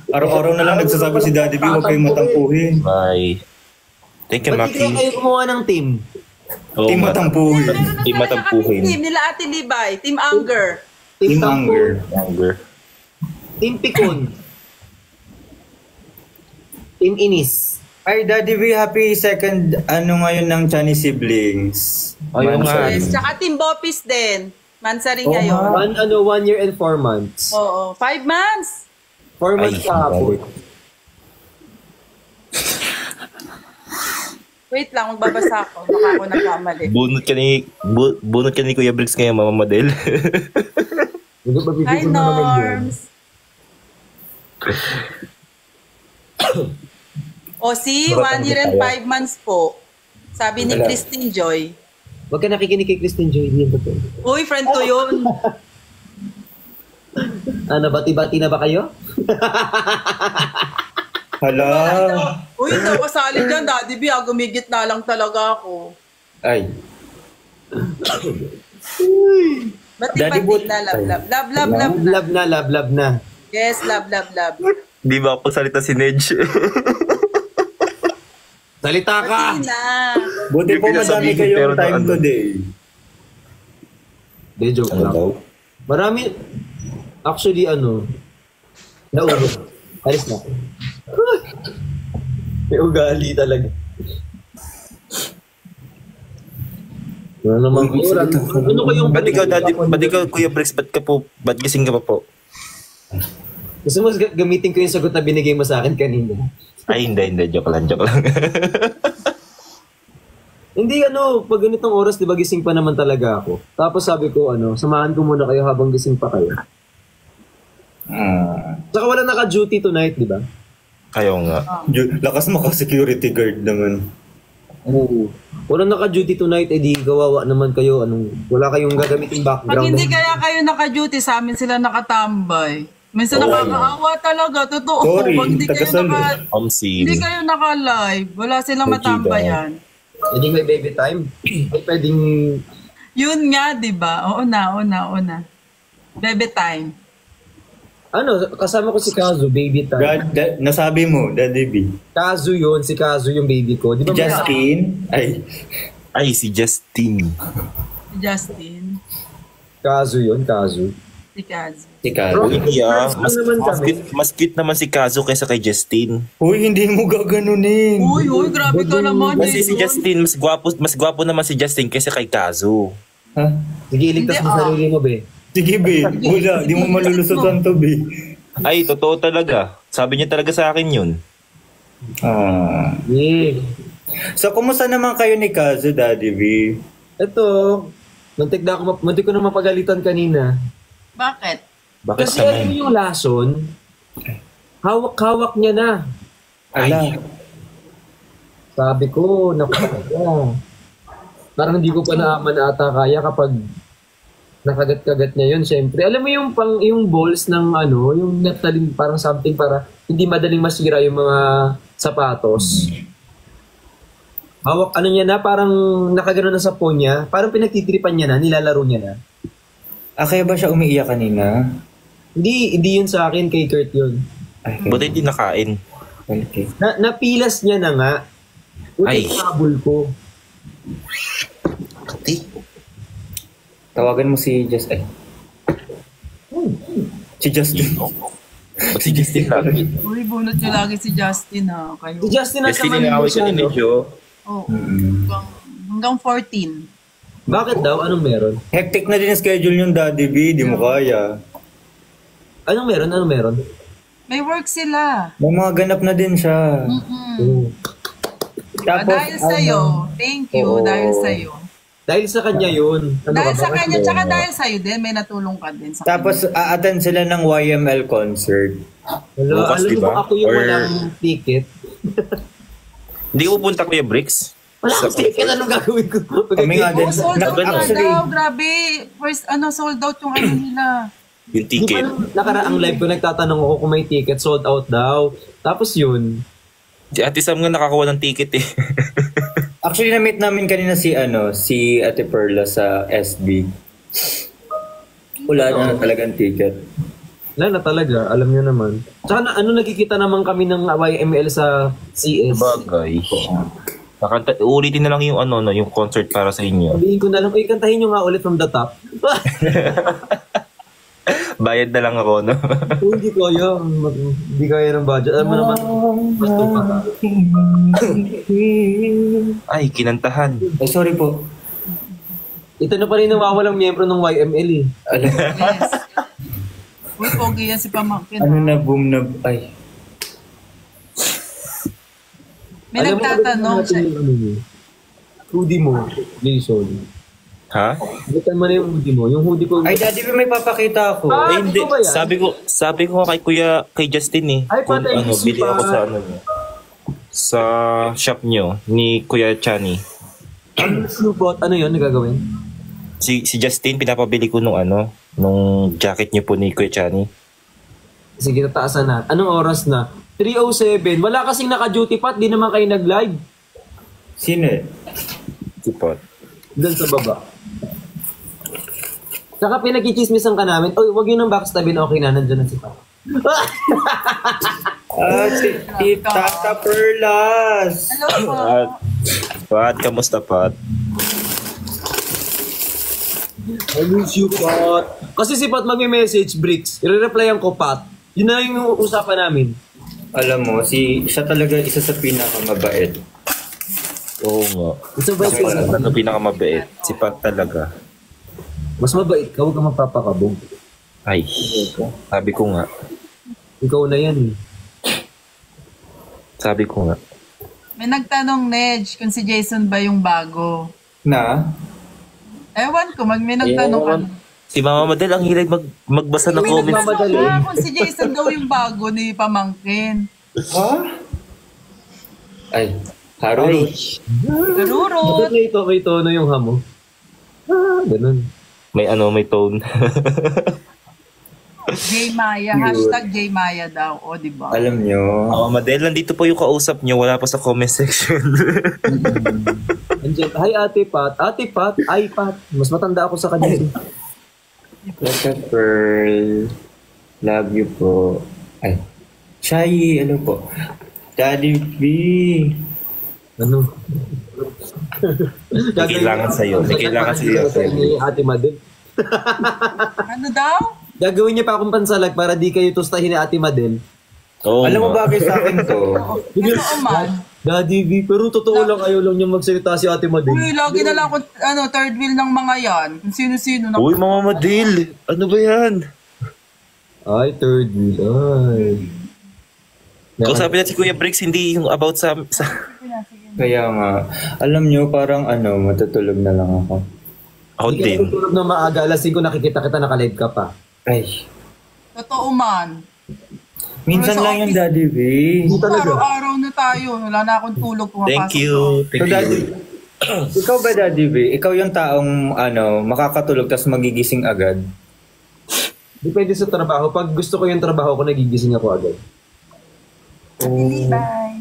Araw-araw na lang nagsasabi si Daddy B, huwag kayong matampuhin. Bye. Thank you, Ba't hindi Maki. kayo gumawa ng team? Oo, Timatampuhin. Team matampuhin. team nila Ate Libay. Team Anger. Team Tampo. Anger. Younger. Team Pikon. Team Inis. Ay, Daddy B, happy second, ngayon ng Chinese siblings. Ayun nga. Yes, tsaka Team Bopis din. Mansa rin Oo ngayon. nga. 1 year and 4 months. Oo, 5 months. 4 months Ay, kahapon. Wait lang, magbabasa ako. Baka ako nagkamali. Bunot ka ni Kuya Briggs ngayon, Mama Model. Hindi ba Hi, bibigyan mo naman yun? Norms. O si 1 year and 5 months po. Sabi ni Wala. Christine Joy. Huwag ka nakikinig kay Christine Joy. Hindi yun totoo. Uy, friend ko yun. Ano, bati-bati na ba kayo? Hala. Uy, nakasali dyan, Daddy B. Gumigit na lang talaga ako. Ay. Daddy Bati-bati Boot. na, love, love. Love, love, love. Love na. Yes, love, love, love. Di ba ako salita si Nedge? Salita ka! Bati na. Buti po Hindi madami pinasabihin, pero kayong time ano. today. Hindi, joke Ano lang. daw? Marami, actually, nauro. Alis na. May ugali talaga. Ano naman ko? Ano ko yung... Ba't ikaw, Kuya Briggs, ba't gising ka pa po? Gusto mo gamitin ko yung sagot na binigay mo sa akin kanina. Ay, hindi. Joke lang. Hindi pag ganitong oras, di ba gising pa naman talaga ako. Tapos sabi ko, samahan ko muna kayo habang gising pa kayo. Saka wala naka-duty tonight, di ba? Kayo nga. Lakas mo ka security guard naman. Oo. Wala naka-duty tonight, di gawawa naman kayo. Wala kayong gagamitin Pag background. hindi kaya kayo naka-duty, sa amin sila nakatambay. Minsan nakakaawa talaga, totoo. Sorry, Pag hindi Omsil. kayo naka-live, wala silang matambayan. Hindi may baby time. Ay, pwedeng... Yun nga, di ba? Oo na. Bebe time. Kasama ko si Kazu, baby time. Nasabi mo, Daddy B. Kazu yun, si Kazu yung baby ko. Di ba Justin? Ay, si Justin. Si Justin. Kazu yun, Kazu. Si Kaz. Si Kaz. Uy, yeah. naman kami. Mas cute naman si Kazo kaysa kay Justin. Uy, hindi mo gaganunin. Uy, grabe ka naman. Kasi si Jason. Justin, mas gwapo naman si Justin kaysa kay Kazo. Ha? Sige, iligtas mo sarili mo, be. Sige, be. Wala, di mo malulusutan to, be. Ay, totoo talaga. Sabi niya talaga sa akin yun. Yeah. So, kumusta naman kayo ni Kazu, Daddy B? Ito, muntik ko na mapagalitan kanina. Bakit? Bakit Kasi alam naman? mo yung lason, hawak-hawak niya na. Ala. Sabi ko, nakakaya. Parang hindi ko pa naaman ata kaya kapag nakagat-kagat niya yun. Siyempre, alam mo yung balls ng yung natalim parang something para hindi madaling masira yung mga sapatos. Hawak niya na, parang nakagano na sa phone niya. Parang pinagtitripan niya na, nilalaro niya na. Kaya ba siya umiiyak kanina? Hindi yun sa akin, kay Kurt yun. Ay, Buti hindi nakain. okay. Napilas niya na nga. Ay. Ulit habol ko. Tawagan mo si Si Justin. Ba't si Justin lagi? Uy, bunot nyo lagi si Justin ha. Kayo. Si Justin at Justin naman inaaway siya, ka ni no? Ned, oh. Oo. Hanggang 14. Bakit daw? Anong meron? Hectic na din ang schedule yung Daddy B, di mo kaya. Anong meron? Anong meron? May work sila. May mga ganap na din siya. Oh. Dahil sa'yo. Thank you. Oo. Dahil sa'yo. Dahil sa kanya yun. Ano Dahil ka, sa bakit kanya, yun? tsaka dahil sa'yo din, may natulong ka din sa Tapos a-attend sila ng YML concert. Hello, Bukas, alam di mo ba? ako yung Or- walang ticket. Hindi ko pupunta Kuya Bricks. Wala akong ticket, anong gagawin ko? Kami nga din. Oo, sold out Nag- nga Actually, daw. Grabe. First, sold out yung nila. Yung Di ba ticket. nung nakaraang live ko, nagtatanong ako kung may ticket, sold out daw. Tapos yun, Si Ate Sam nga nakakuha ng ticket eh. actually na-meet namin kanina si Ate Perla sa SB. Wala na talagang ticket. wala na talaga, alam nyo naman. Tsaka nakikita naman kami ng YML sa CS. Bagay. Ulitin na lang yung yung concert para sa inyo. Sabihin ko na lang, kantahin nyo nga ulit from the top. Bayad na lang ako, no? Hindi kaya, hindi kaya ng budget. Alam mo naman, basto pa ka. Ay, kinantahan. Ay, sorry po. Ito na pa rin nawawalang miyembro ng YML eh. Yes. Uy, pogi yan si Pamangkin. Ano na boom na... Ay. May Alam mo, nagtatanong natin siya. yung ano niyo. Hoodie mo, Jason. Ha? Bukan mo na yung hoodie mo. Yung hoodie ko, Ay, Daddy B, may papakita ako. Ah, Eh, hindi. ikaw ba yan? Sabi ko kay Justin eh. Ay, Kung patay, bili pa. ako sa sa shop nyo ni Kuya Chani. ang slupot, ano yun, nagagawin? Si Justin, pinapabili ko nung jacket nyo po ni Kuya Chani. Sige, tataasan na. Anong oras na? 3:07. Wala kasing naka-duty pat, di naman kayo nag-live. Sino eh? Sipot. Doon sa baba. Saka pinag-chismisan ka namin. Oy, wag yun ang backstabin. Okay na, nandyan na si Pat. Si Tata Perlas. Hello po. Pat, kamusta Pat? I miss you, Pat. Kasi si Pat mag-message, Bricks. I-replyan ko, Pat. Yun na yung usapan namin. Alam mo, siya talaga isa sa pinakamabait. Oo nga. Isa ba Kasi ano pinakamabait? Si Pat talaga. Mas mabait ka, huwag ka mapapakabog. Ay, sabi ko nga. Ikaw na yan eh. Sabi ko nga. May nagtanong, Nej, kung si Jason ba yung bago. Na? Ewan ko, may nagtanong ano. Si Mama Madel, ang hilig magbasa ng May comments. nagmamadali. Kung si Jason daw yung bago ni Pamangkin. Ha? Ay, Harurot. Bakit Garurot. may tono yung hamo? Ganun. May tone. J Maya. Hashtag J Maya daw. O, diba? Alam nyo, Mama Madel, nandito po yung kausap nyo. Wala pa sa comment section. Andiyan, hi Ate Pat. Ate Pat, ay Pat. Mas matanda ako sa kanya. Tata Pearl, love you po. Ay, Chai, ano po? Daddy B. Ano? May kailangan sa'yo. May kailangan sa'yo. Ni Ate Madel. Ano daw? Gagawin niya pa akong pansalag para di kayo tustahin ni Ate Madel. Oo Alam mo nga. bagay sa akin to? Totoo man. Daddy V, pero totoo lang ayaw lang niya magsalita si Ate Madel. Uy, lagi na lang ako, third wheel ng mga yan. Kung sino-sino na. Uy, Mama Madel. Ano ba yan? Ay, third wheel. Ay. Kausapin natin si Kuya Bricks, hindi yung about sa... Kaya nga, alam nyo, parang matutulog na lang ako. Ako Hindi ka din. tutulog na maaga. Alas 5 nakikita kita nakalive ka pa. Ay, Totoo man. minsan Pero sa lang yung office- Daddy B. Hindi talaga. Araw-araw na tayo. Wala na akong tulog. Thank you. So, Thank Daddy, you. ikaw ba Daddy B? Ikaw yung taong makakatulog tapos magigising agad? Depende sa trabaho. Pag gusto ko yung trabaho ko, nagigising ako agad. Bye.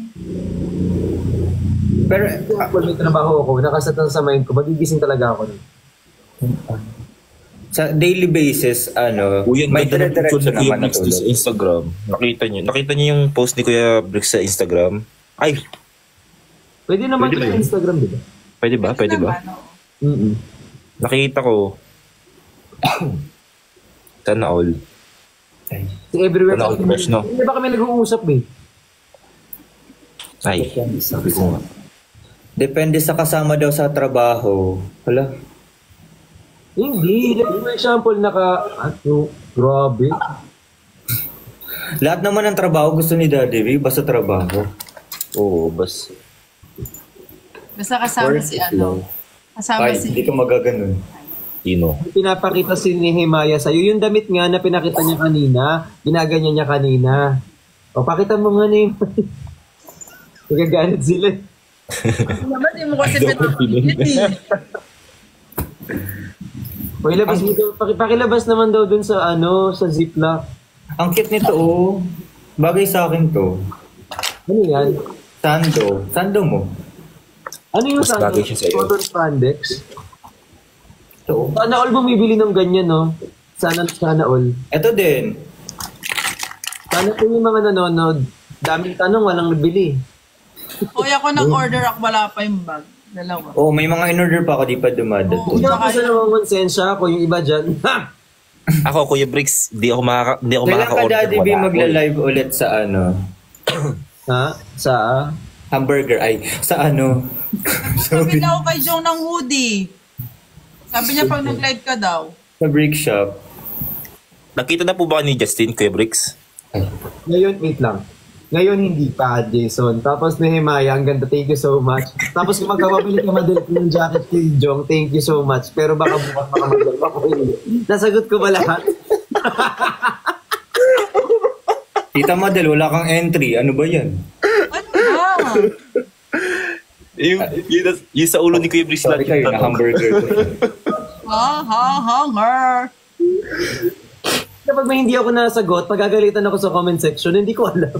Pero, Pag may trabaho ako, nakasat na sa mind ko, magigising talaga ako. sa daily basis, Uy, ang may ganda ng picture dire-diretso ni Kuya naman Bricks natulog. sa Instagram. Nakita niyo yung post ni Kuya Bricks sa Instagram? Ay, Pwede naman Pwede ba sa yun? Instagram, di ba? pwede ba? Pwede ba? Mm-mm. Nakita ko. Sana all. Ay. Si everywhere. Wala akong crush, no? Hindi ba kami nag-uusap eh? Ay, sabi ko nga. Depende sa kasama daw sa trabaho. Wala. Hindi. Like, for example, grabe. Lahat naman ng trabaho gusto ni Daddy V, basta trabaho. Oo, bas. Basta kasama si ano. Kasama Kahit si... hindi ka magaganon. Sino? Pinapakita si Nehemiah sa'yo. Yung damit nga na pinakita niya kanina, ginaganyan niya kanina. O, pakita mo nga Nehemiah. Nagagalit sila. Naman, di mo kasi pinapakita eh. Pakilabas mo daw, pakilabas naman daw dun sa sa ziplock. Ang cute nito, oh. Bagay sa akin to. Ano yan? Sando. Sando mo. Ano yung Mas bagay siya sa'yo. Cotton spandex? Ito. Sana all bumibili ng ganyan, no? Sana all. Ito din. Sana po yung mga nanonood. Daming tanong, walang nabili. Kuya ko nag-order ako, wala pa yung bag. Dalawa. Oh, may mga in-order pa ako, di pa dumadating. Hindi ako sa namamonsensya ako, yung iba dyan. Ako, Kuya Bricks, di ako Kailan ka makaka-order. Daddy V magla-live ulit sa ano? Ha? Sa? Hamburger. Ay, sa ano? Sabi na ako kay Jong ng hoodie. Sabi niya pag nag-live ka daw. Sa brick shop. Nakita na po ba ni Justin, Kuya Bricks? Ngayon, wait lang. Ngayon, hindi pa, Jason. Tapos, Nehemiah, ang ganda, thank you so much. Tapos, kung magkababili ka madalit ng jacket kay Jong, thank you so much. Pero baka bukas makamagdala ko hindi. Nasagot ko ba lahat? Tita Madel, wala kang entry. Ano ba yan? Ano ba? Yung sa ulo ni Kuya Bricks Sorry kayo, na hamburger. Hunger. Kapag may hindi ako nasagot, pagagalitan ako sa comment section, hindi ko alam.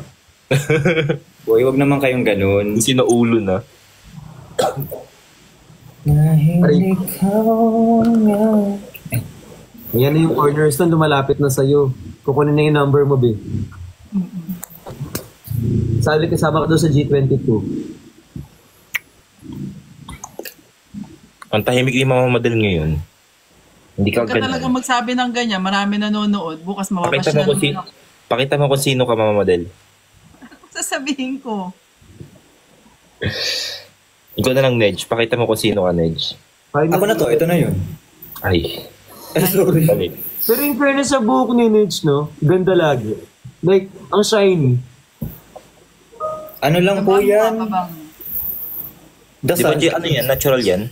Boy, wag naman kayong ganun. Yung sinaulo na. Ayan na yung corners na lumalapit na sa'yo. Kukunin na yung number mo, be. Sabi kasama ka doon sa G22. Ang tahimik ni Mama Madel ngayon. Hindi ka Huwag ka talaga ganyan. magsabi ng ganyan. Marami nanonood. Bukas mapapash na naman ako. Pakita mo kung sino ka, Mama Madel. Sasabihin ko. Ikaw na lang, Nedge. Pakita mo kung sino ka, Nedge. Ako na to, ito na yun. Ay. Sorry. Dali. Pero in fairness sa buhok ni Nidge, no? Ganda lagi. Like, ang shiny. Ano lang po yan? Mabango. Di ba, Dasal. ano yan? Natural yan?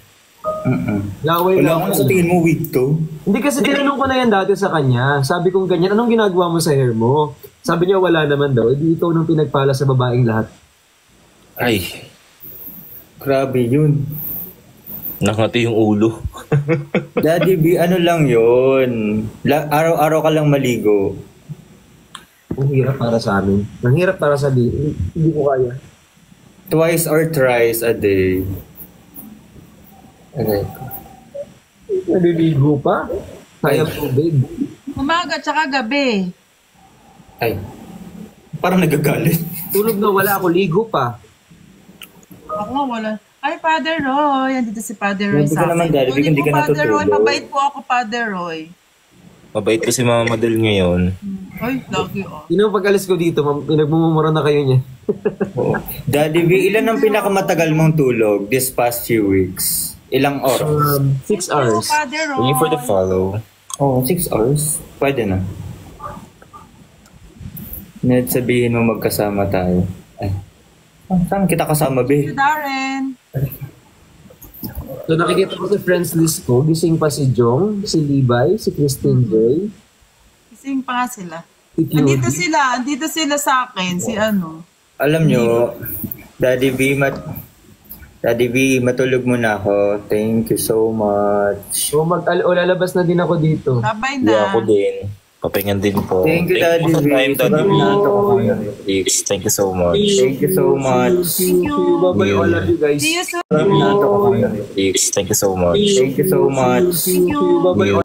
Laway Wala lang. akong sa tingin mo wig to. Hindi kasi tinanong ko na yan dati sa kanya. Sabi kong ganyan, anong ginagawa mo sa hair mo? Sabi niya wala naman daw. Hindi ikaw nang pinagpala sa babaeng lahat. Ay. Grabe yun. Nakangati yung ulo. Daddy B, ano lang yun? Araw-araw ka lang maligo. Ang hirap para sa amin. Ang hirap para sa hindi ko kaya. Twice or thrice a day. Okay. Naliligo pa? Kaya tubig. Umaga tsaka gabi. Ay. Parang nagagalit. Tulog na wala ako, ligo pa. Ako nga wala. Ay, Father Roy. Andito si Father Roy Hindi sa ka naman, akin. Daddy, Kunin hindi mo, ka Father Roy. natutulog. Mabait po ako, Father Roy. Mabait ko si Mama Madel ngayon. Ay, lagi oh. Yun ang pag-alis ko dito, pinagmumura na kayo niya. Oo. Daddy B, ilan ang pinakamatagal mong tulog this past few weeks? Ilang oras? 6 hours. Father Roy. Waiting for the follow. Oh, 6 hours? Pwede na. Ned, sabihin mo magkasama tayo. Ay. Saan kita kasama, Si be? Darren. So nakikita ko sa friends list ko, gising pa si Jong, si Levi, si Christine Joy, Kising pa nga sila. si Cutie. Andito sila sa akin. Si ano. Alam nyo, Daddy B, matulog muna ako. Thank you so much. O lalabas na din ako dito. Sabay Hindi na. ako din. Papahingan din po. Thank you, Daddy for the V. time, Daddy V. Thank Thank you so much. you so much. Thank you. Bye-bye all of you guys. See you soon. Thank you so much. Thank you so much. Thank you. Bye-bye all